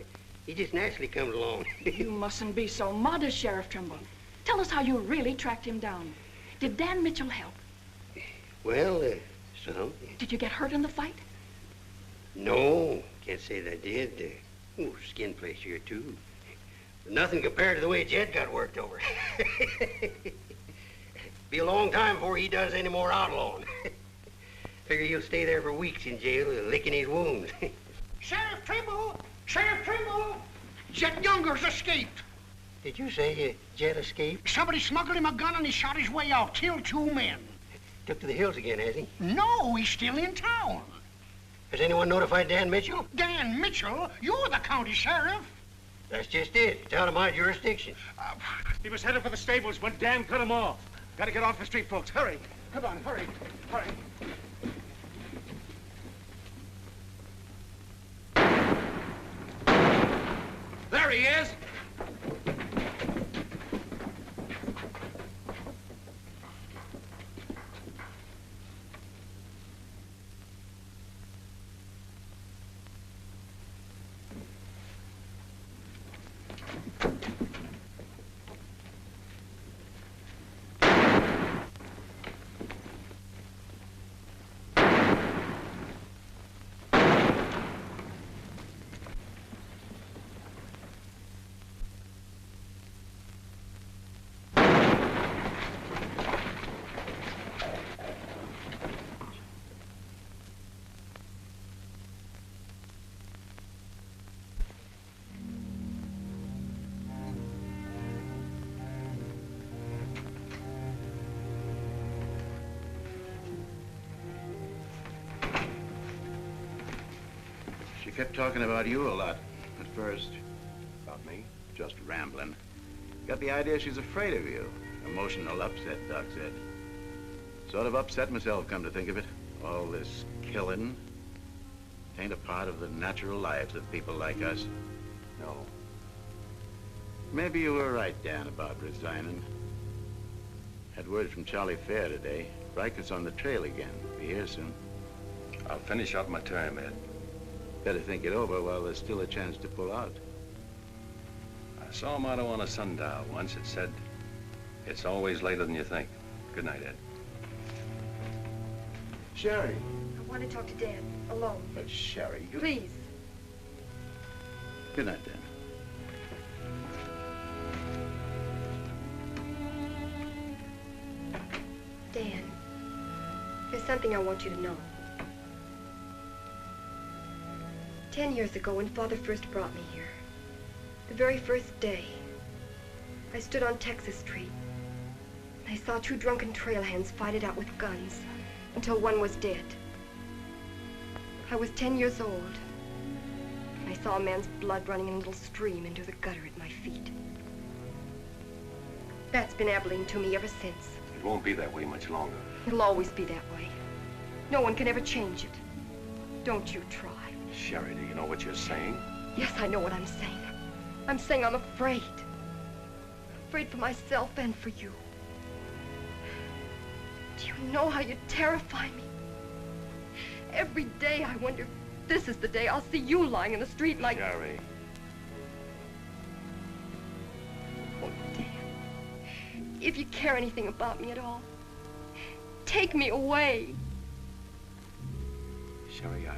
he just naturally comes along. You mustn't be so modest, Sheriff Trimble. Tell us how you really tracked him down. Did Dan Mitchell help? Well, some. Did you get hurt in the fight? No, can't say that I did. Skin place here, too. Nothing compared to the way Jet got worked over. Be a long time before he does any more outlawing. Figure he'll stay there for weeks in jail, licking his wounds. Sheriff Trimble! Sheriff Trimble! Jet Younger's escaped. Did you say Jet escaped? Somebody smuggled him a gun and he shot his way out, killed 2 men. Took to the hills again, has he? No, he's still in town. Has anyone notified Dan Mitchell? Dan Mitchell? You're the county sheriff. That's just it. It's out of my jurisdiction. He was headed for the stables when Dan cut him off. Gotta get off the street, folks. Hurry. Come on, hurry, hurry. There he is. She kept talking about you a lot at first. About me? Just rambling. Got the idea she's afraid of you. Emotional upset, Doc said. Sort of upset myself, come to think of it. All this killing ain't a part of the natural lives of people like us. No. Maybe you were right, Dan, about resigning. Had word from Charlie Fair today. Riker's on the trail again. Be here soon. I'll finish out my term, Ed. Better think it over while there's still a chance to pull out. I saw a motto on a sundial once. It said, "It's always later than you think." Good night, Ed. Sherry. I want to talk to Dad, alone. But Sherry, you... Please. Good night, Dan. Dan, there's something I want you to know. 10 years ago, when Father first brought me here, the very first day, I stood on Texas Street, and I saw 2 drunken trail hands fight it out with guns until one was dead. I was 10 years old, and I saw a man's blood running in a little stream into the gutter at my feet. That's been Abilene to me ever since. It won't be that way much longer. It'll always be that way. No one can ever change it. Don't you try. Sherry, do you know what you're saying? Yes, I know what I'm saying. I'm saying I'm afraid. Afraid for myself and for you. Do you know how you terrify me? Every day I wonder if this is the day I'll see you lying in the street like... Sherry. Oh, Dan. If you care anything about me at all, take me away. Sherry,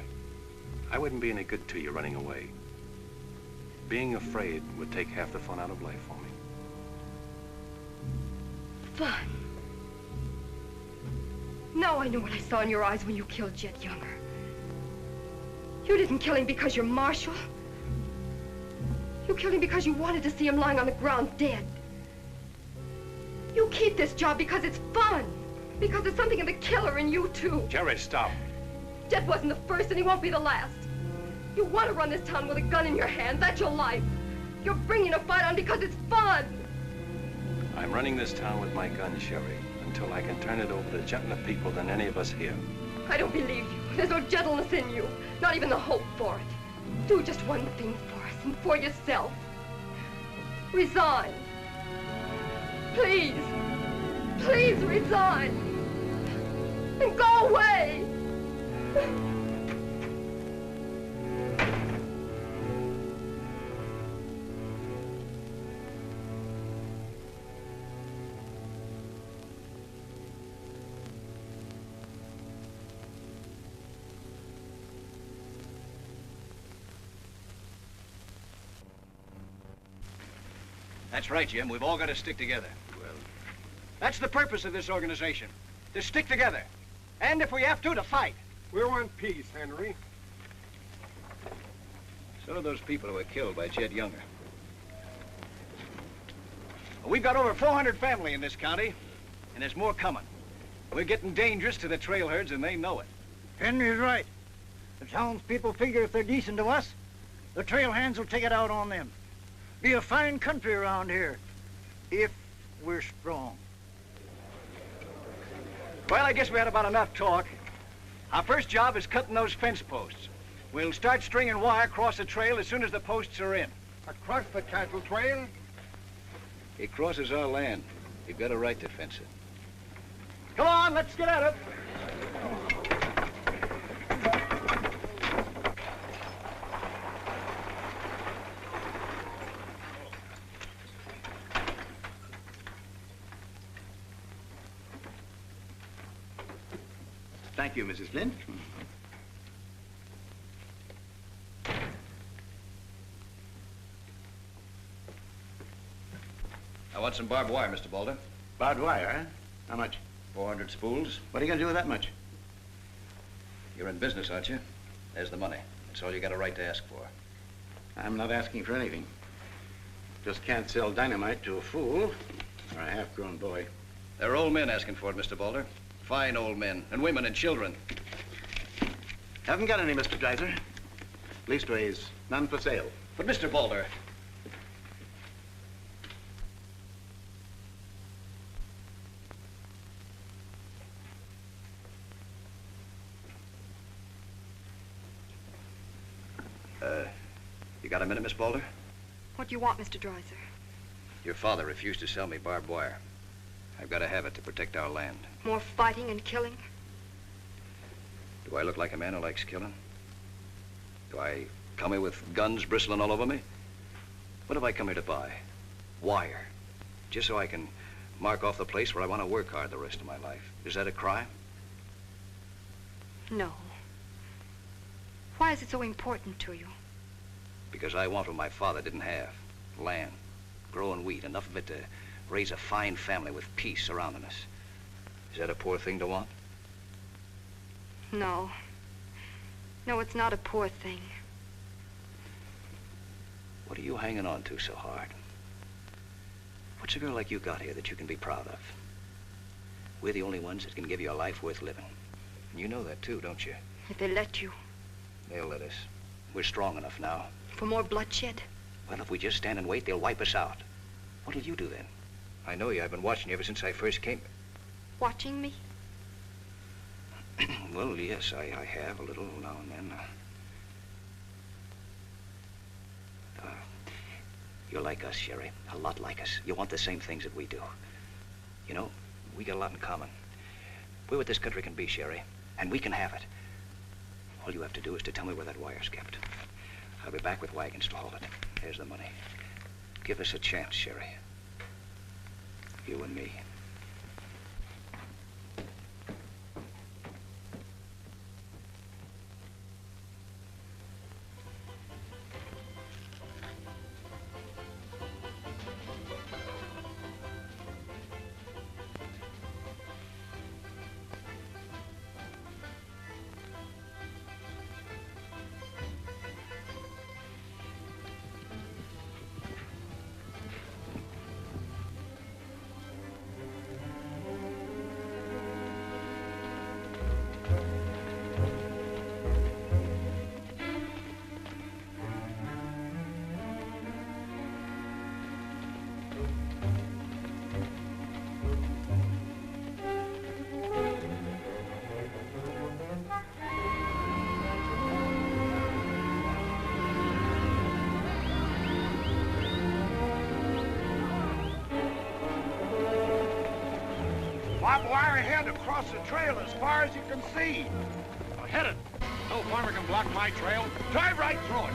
I wouldn't be any good to you running away. Being afraid would take half the fun out of life for me. Fun? Now I know what I saw in your eyes when you killed Jet Younger. You didn't kill him because you're Marshal. You killed him because you wanted to see him lying on the ground dead. You keep this job because it's fun. Because there's something in the killer in you, too. Jerry, stop. Jet wasn't the first, and he won't be the last. You want to run this town with a gun in your hand. That's your life. You're bringing a fight on because it's fun. I'm running this town with my gun, Sherry, until I can turn it over to gentler people than any of us here. I don't believe you. There's no gentleness in you. Not even the hope for it. Do just one thing for us and for yourself. Resign. Please. Please resign. And go away. That's right, Jim. We've all got to stick together. Well, that's the purpose of this organization. To stick together. And if we have to fight. We want peace, Henry. So So do those people who were killed by Chet Younger. We've got over 400 family in this county, and there's more coming. We're getting dangerous to the trail herds, and they know it. Henry's right. The townspeople figure if they're decent to us, the trail hands will take it out on them. Be a fine country around here, if we're strong. Well, I guess we had about enough talk. Our first job is cutting those fence posts. We'll start stringing wire across the trail as soon as the posts are in. Across the cattle trail? It crosses our land. You've got a right to fence it. Come on, let's get at it. Thank you, Mrs. Flint. I want some barbed wire, Mr. Boulder. Barbed wire, huh? How much? 400 spools. What are you going to do with that much? You're in business, aren't you? There's the money. That's all you got a right to ask for. I'm not asking for anything. Just can't sell dynamite to a fool or a half-grown boy. There are old men asking for it, Mr. Boulder. Fine old men, and women and children. Haven't got any, Mr. Dreiser. Leastways, none for sale. But, Mr. Boulder, you got a minute, Miss Boulder? What do you want, Mr. Dreiser? Your father refused to sell me barbed wire. I've got to have it to protect our land. More fighting and killing? Do I look like a man who likes killing? Do I come here with guns bristling all over me? What have I come here to buy? Wire. Just so I can mark off the place where I want to work hard the rest of my life. Is that a crime? No. Why is it so important to you? Because I want what my father didn't have. Land, growing wheat, enough of it to raise a fine family with peace surrounding us. Is that a poor thing to want? No. No, it's not a poor thing. What are you hanging on to so hard? What's a girl like you got here that you can be proud of? We're the only ones that can give you a life worth living. And you know that too, don't you? If they let you. They'll let us. We're strong enough now. For more bloodshed? Well, if we just stand and wait, they'll wipe us out. What'll you do then? I know you. I've been watching you ever since I first came. Watching me? Well, yes, I have a little now and then. You're like us, Sherry. A lot like us. You want the same things that we do. You know, we got a lot in common. We're what this country can be, Sherry, and we can have it. All you have to do is to tell me where that wire's kept. I'll be back with wagons to haul it. Here's the money. Give us a chance, Sherry. You and me. Barbed wire ahead across the trail as far as you can see. Now hit it. No farmer can block my trail. Drive right through it.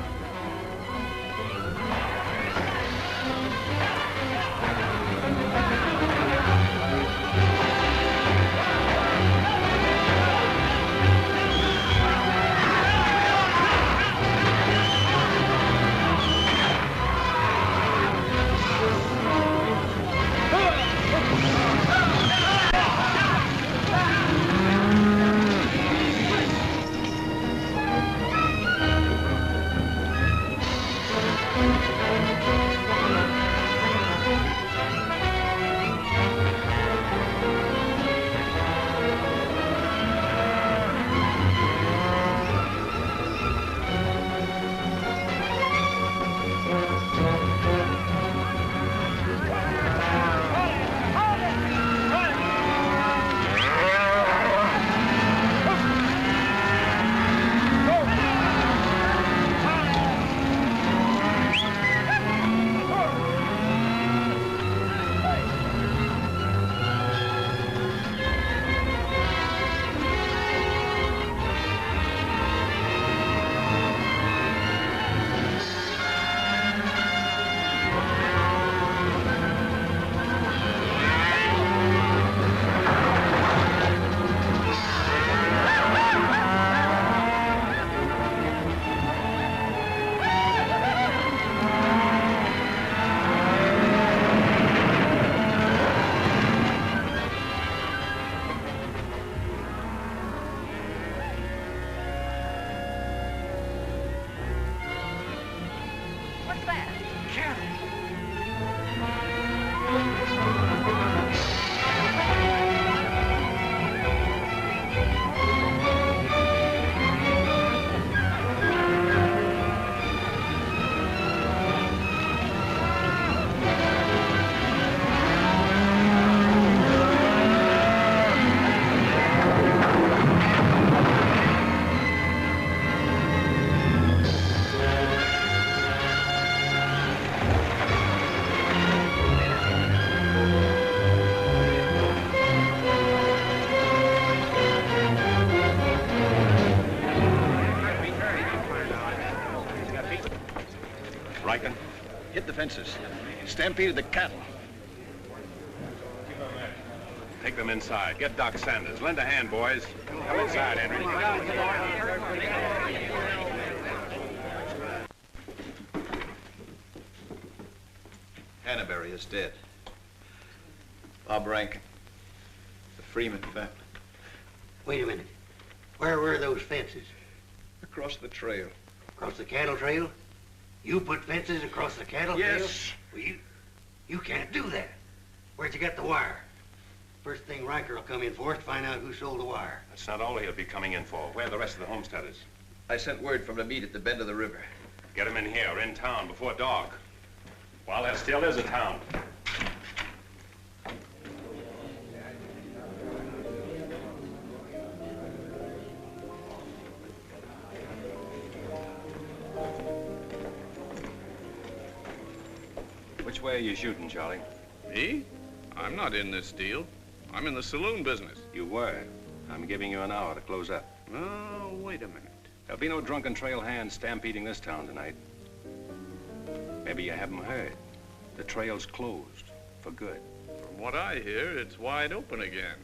fences. Stampeded the cattle. Take them inside. Get Doc Sanders. Lend a hand, boys. Come inside, Henry. Hannaberry is dead. Bob Rankin. The Freeman family. Wait a minute. Where were those fences? Across the trail. Across the cattle trail? You put fences across the cattle trail? Yes. Well, you can't do that. Where'd you get the wire? First thing Riker will come in for is to find out who sold the wire. That's not all he'll be coming in for. Where are the rest of the homesteaders? I sent word from the meet at the bend of the river. Get them in here, in town, before dark. While there still is a town. Which way are you shooting, Charlie? Me? I'm not in this deal. I'm in the saloon business. You were. I'm giving you an hour to close up. Oh, wait a minute. There'll be no drunken trail hands stampeding this town tonight. Maybe you haven't heard. The trail's closed for good. From what I hear, it's wide open again.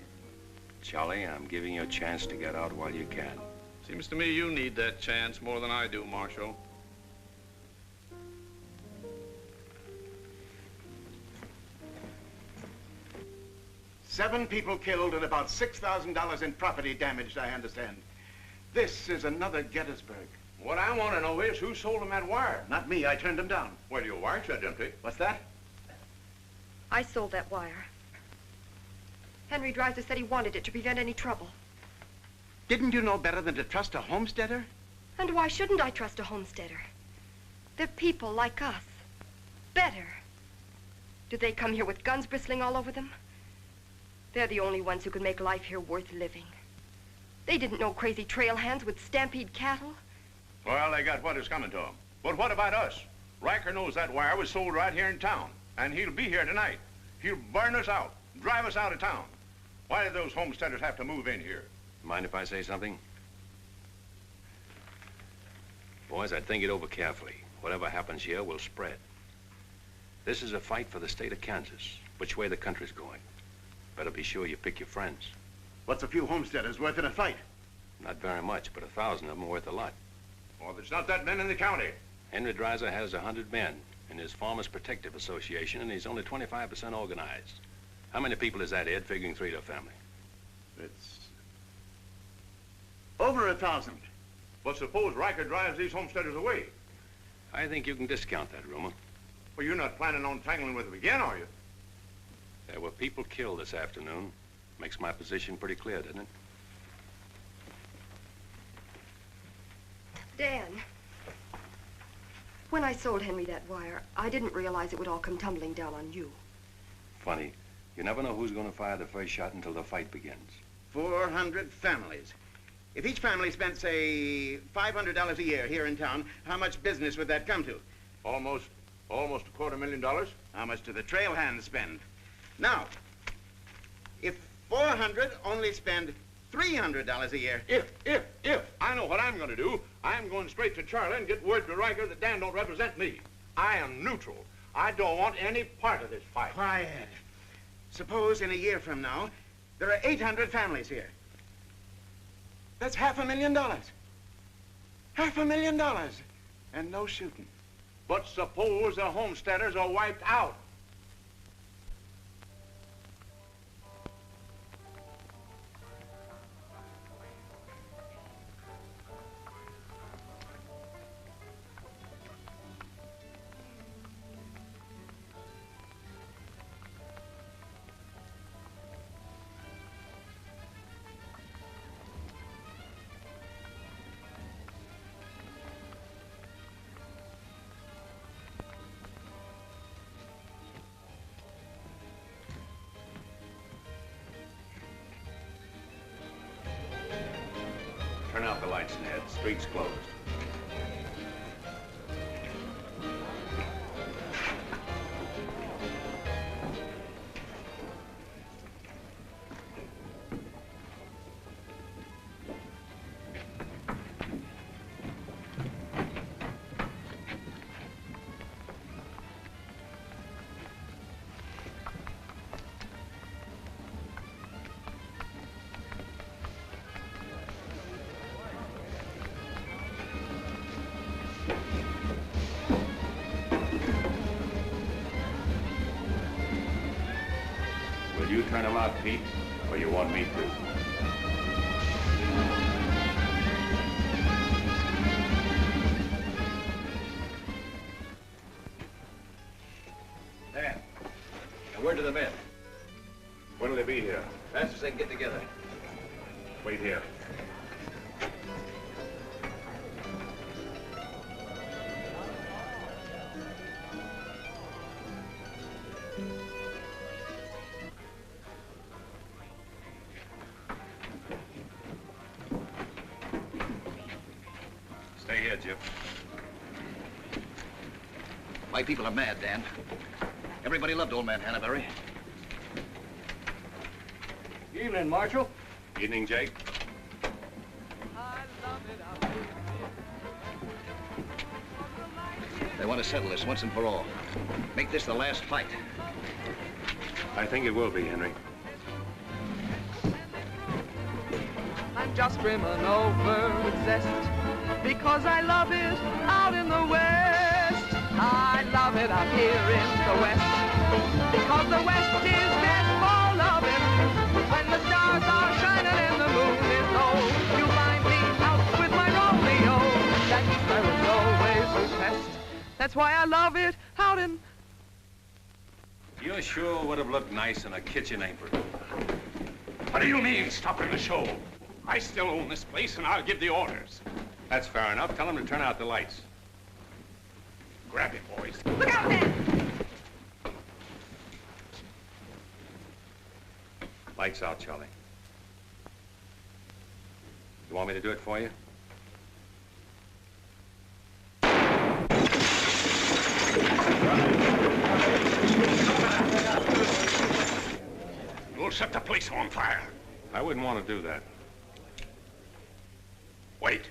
Charlie, I'm giving you a chance to get out while you can. Seems to me you need that chance more than I do, Marshal. Seven people killed and about $6,000 in property damaged, I understand. This is another Gettysburg. What I want to know is who sold him that wire? Not me, I turned them down. Well, your wire said empty. What's that? I sold that wire. Henry Dreiser said he wanted it to prevent any trouble. Didn't you know better than to trust a homesteader? And why shouldn't I trust a homesteader? They're people like us. Better. Do they come here with guns bristling all over them? They're the only ones who can make life here worth living. They didn't know crazy trail hands would stampede cattle. Well, they got what is coming to them. But what about us? Riker knows that wire was sold right here in town, and he'll be here tonight. He'll burn us out, drive us out of town. Why did those homesteaders have to move in here? Mind if I say something? Boys, I'd think it over carefully. Whatever happens here will spread. This is a fight for the state of Kansas, which way the country's going. Better be sure you pick your friends. What's a few homesteaders worth in a fight? Not very much, but 1,000 of them are worth a lot. Well, there's not that many in the county. Henry Dreiser has 100 men in his Farmers Protective Association, and he's only 25% organized. How many people is that, Ed, figuring 3 to a family? It's over 1,000. But suppose Riker drives these homesteaders away. I think you can discount that rumor. Well, you're not planning on tangling with them again, are you? There were people killed this afternoon. Makes my position pretty clear, doesn't it? Dan, when I sold Henry that wire, I didn't realize it would all come tumbling down on you. Funny. You never know who's going to fire the first shot until the fight begins. 400 families. If each family spent, say, $500 a year here in town, how much business would that come to? Almost $250,000. How much do the trail hands spend? Now, if 400 only spend $300 a year. If, I know what I'm going to do. I'm going straight to Charlie and get word to Riker that Dan don't represent me. I am neutral. I don't want any part of this fight. Quiet. Suppose in a year from now, there are 800 families here. That's $500,000. $500,000. And no shooting. But suppose the homesteaders are wiped out. Turn out the lights, Ned. Street's closed. Will you turn him out, Pete, or you want me to? Dan, a word to the men. When'll they be here? Fast as they can get together. Wait here. Stay here, Jip. White people are mad, Dan. Everybody loved old man Hannaberry. Evening, Marshal. Evening, Jake. They want to settle this once and for all. Make this the last fight. I think it will be, Henry. I'm just brimming over with zest because I love it out in the West. I love it out here in the West because the West is best for loving. When the stars are shining and the moon is low, you find me out with my Romeo. That sparrow's always with pest. That's why I love it out in... You sure would have looked nice in a kitchen apron. What do you mean, stopping the show? I still own this place, and I'll give the orders. That's fair enough. Tell them to turn out the lights. Grab it, boys. Look out, Dan! Lights out, Charlie. You want me to do it for you? You'll set the place on fire. I wouldn't want to do that. Wait.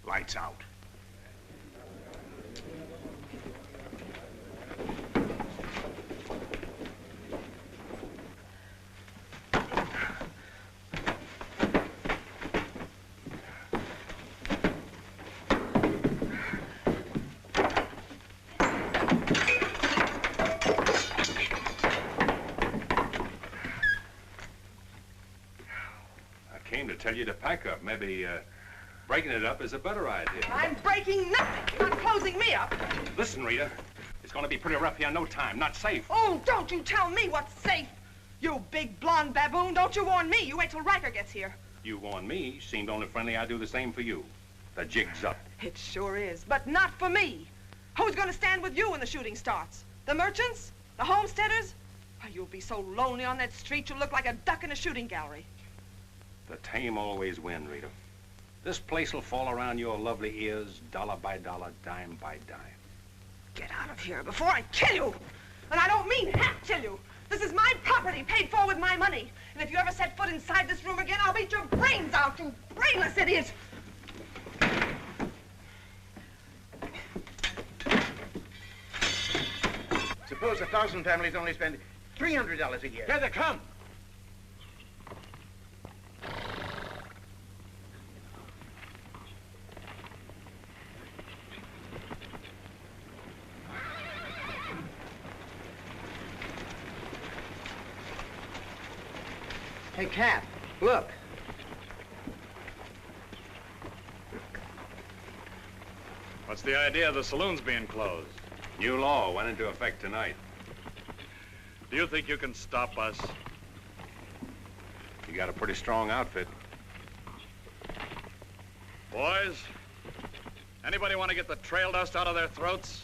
Lights out. Tell you to pack up. Maybe breaking it up is a better idea. I'm breaking nothing. You're not closing me up. Listen, Rita, it's going to be pretty rough here in no time. Not safe. Oh, don't you tell me what's safe. You big blonde baboon, don't you warn me. You wait till Riker gets here. You warn me. Seemed only friendly. I'd do the same for you. The jig's up. It sure is, but not for me. Who's going to stand with you when the shooting starts? The merchants? The homesteaders? Oh, you'll be so lonely on that street you'll look like a duck in a shooting gallery. The tame always win, Rita. This place will fall around your lovely ears, dollar by dollar, dime by dime. Get out of here before I kill you! And I don't mean half kill you. This is my property, paid for with my money. And if you ever set foot inside this room again, I'll beat your brains out, you brainless idiot! Suppose 1,000 families only spend $300 a year. Here they come. Hey, Cap, look. What's the idea of the saloons being closed? New law went into effect tonight. Do you think you can stop us? You got a pretty strong outfit. Boys, anybody want to get the trail dust out of their throats?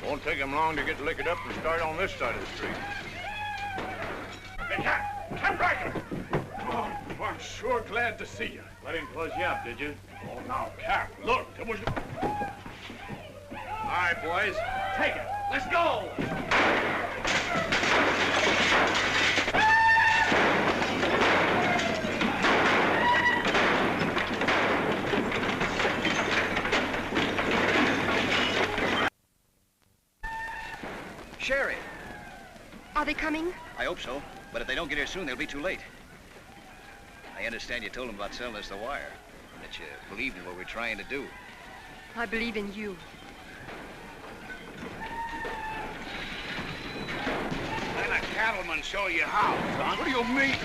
Won't take him long to get liquored up and start on this side of the street. Hey, Cap Riker! Oh, I'm sure glad to see you. Let him close you up, did you? Oh, now, Cap, look, there was... All right, boys, take it. Let's go! Sherry. Are they coming? I hope so, but if they don't get here soon, they'll be too late. I understand you told them about selling us the wire, and that you believed in what we're trying to do. I believe in you. Let a cattleman show you how, son. What do you mean?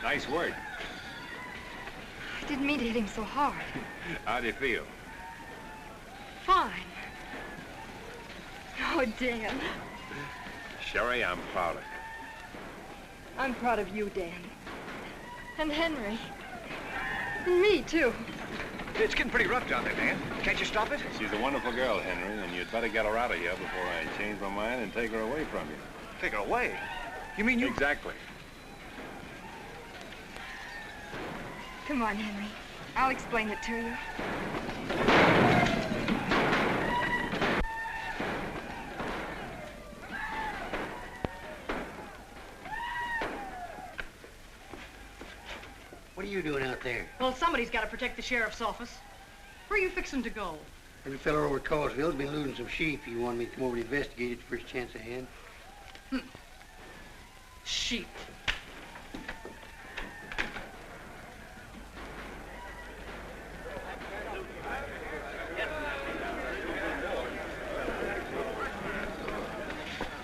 Nice work. I didn't mean to hit him so hard. How do you feel? Fine. Oh, Dan. Sherry, I'm proud of you. I'm proud of you, Dan. And Henry. And me, too. It's getting pretty rough down there, Dan. Can't you stop it? She's a wonderful girl, Henry, and you'd better get her out of here before I change my mind and take her away from you. Take her away? You mean you... Exactly. Come on, Henry. I'll explain it to you. What are you doing out there? Well, somebody's got to protect the sheriff's office. Where are you fixing to go? There's a fellow over at Causeville's been losing some sheep. He wanted me to come over to investigate it the first chance I had. Sheep.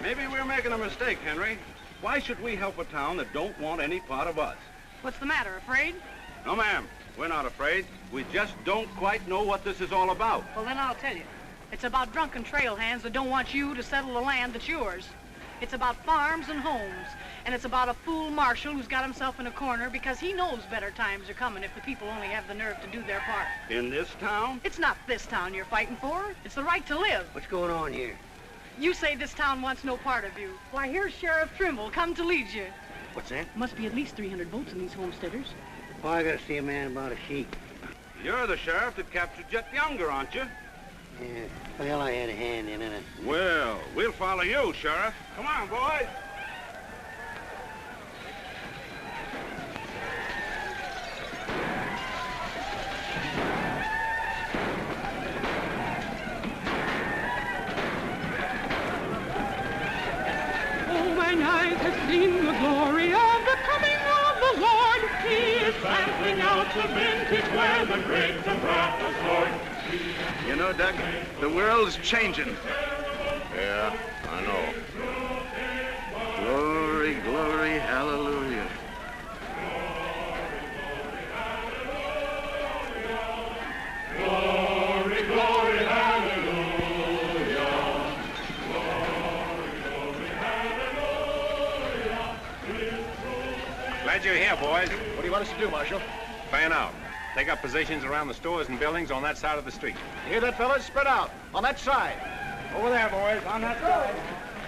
Maybe we're making a mistake, Henry. Why should we help a town that don't want any part of us? What's the matter, afraid? No, ma'am. We're not afraid. We just don't quite know what this is all about. Well, then I'll tell you. It's about drunken trail hands that don't want you to settle the land that's yours. It's about farms and homes. And it's about a fool marshal who's got himself in a corner because he knows better times are coming if the people only have the nerve to do their part. In this town? It's not this town you're fighting for. It's the right to live. What's going on here? You say this town wants no part of you. Why, here's Sheriff Trimble come to lead you. What's that? Must be at least 300 votes in these homesteaders. Well, I gotta see a man about a sheep. You're the sheriff that captured Jet Younger, aren't you? Yeah. Well, I had a hand in it. Well, we'll follow you, Sheriff. Come on, boys. Oh, mine eyes have seen the glory of the coming of the Lord. He is sampling out the vintage where the grapes of wrath are stored. You know, Doug, the world's changing. Yeah, I know. Glory, glory, hallelujah. Glory, glory, hallelujah. Glad you're here, boys. What do you want us to do, Marshal? Fan out. Take up positions around the stores and buildings on that side of the street. You hear that, fellas? Spread out. On that side. Over there, boys, on that side.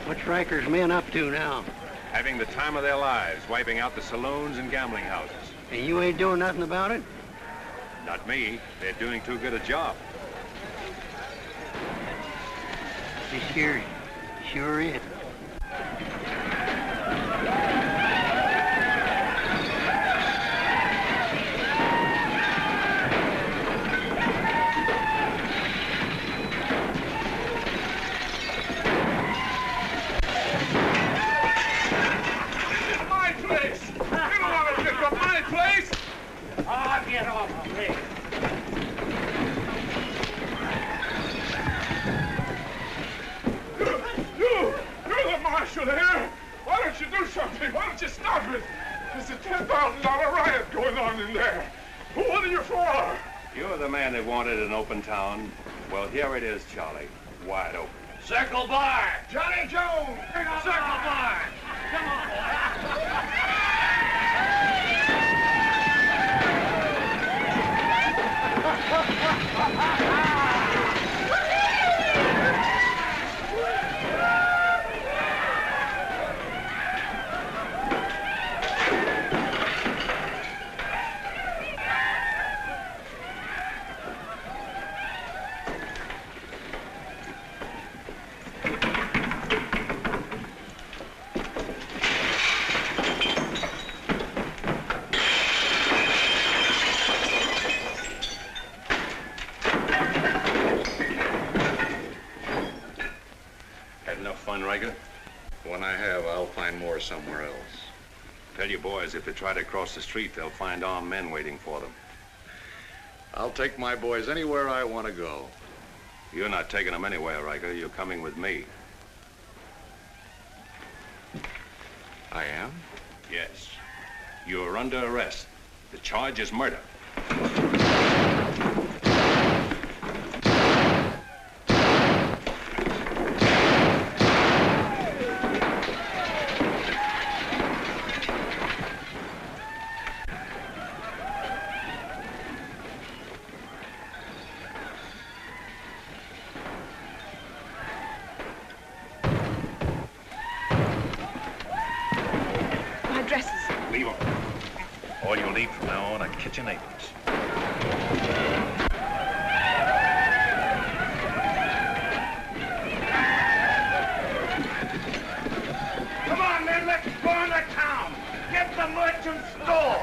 What's Riker's men up to now? Having the time of their lives, wiping out the saloons and gambling houses. And you ain't doing nothing about it? Not me. They're doing too good a job. This sure is. Get off of me. You're the marshal here. Why don't you do something? Why don't you stop it? There's a $10,000 riot going on in there. What are you for? You're the man that wanted an open town. Well, here it is, Charlie. Wide open. Circle Bar. Johnny Jones. Circle Bar. Come on, boy. Had enough fun, Riker? When I have, I'll find more somewhere else. Tell your boys if they try to cross the street, they'll find armed men waiting for them. I'll take my boys anywhere I want to go. You're not taking them anywhere, Riker. You're coming with me. I am? Yes. You're under arrest. The charge is murder. Leave them. All you'll need from now on are kitchen aprons. Come on, men, let's go into town. Get the merchant store.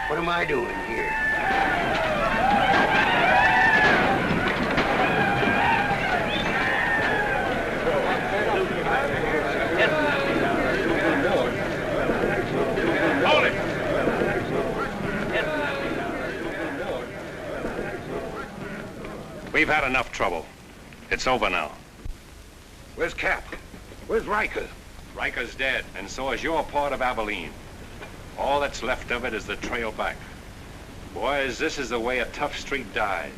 What am I doing here? Hold it! We've had enough trouble. It's over now. Where's Cap? Where's Riker? Riker's dead, and so is your part of Abilene. All that's left of it is the trail back. Boys, this is the way a tough street dies.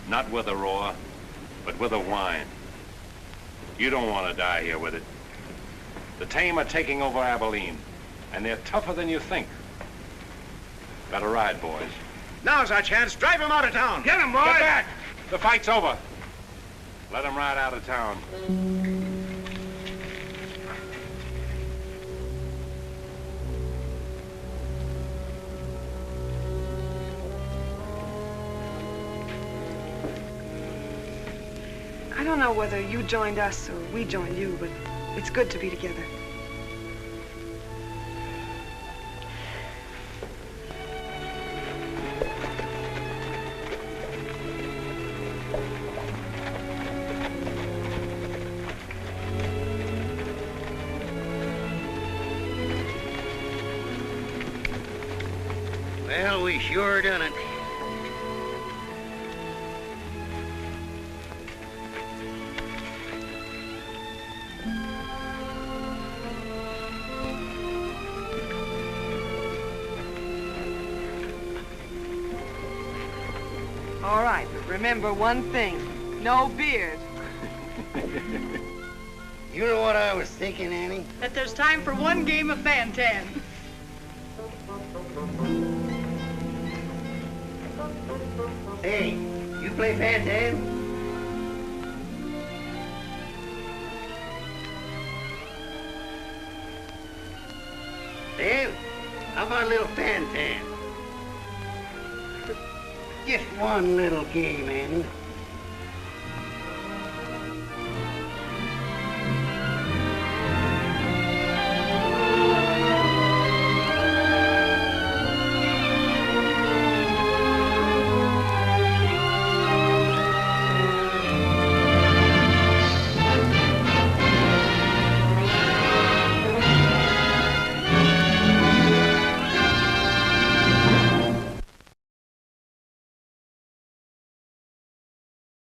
Not with a roar, but with a whine. You don't want to die here with it. The tame are taking over Abilene, and they're tougher than you think. Got a ride, boys. Now's our chance. Drive him out of town. Get him, boys! Get back! The fight's over. Let him ride out of town. I don't know whether you joined us or we joined you, but it's good to be together. Well, we sure done it. All right, but remember one thing. No beard. You know what I was thinking, Annie? That there's time for one game of Fan-Tan. Hey, you play Fan-Tan? Dan, how about a little Fan-Tan? Just one little game, Annie.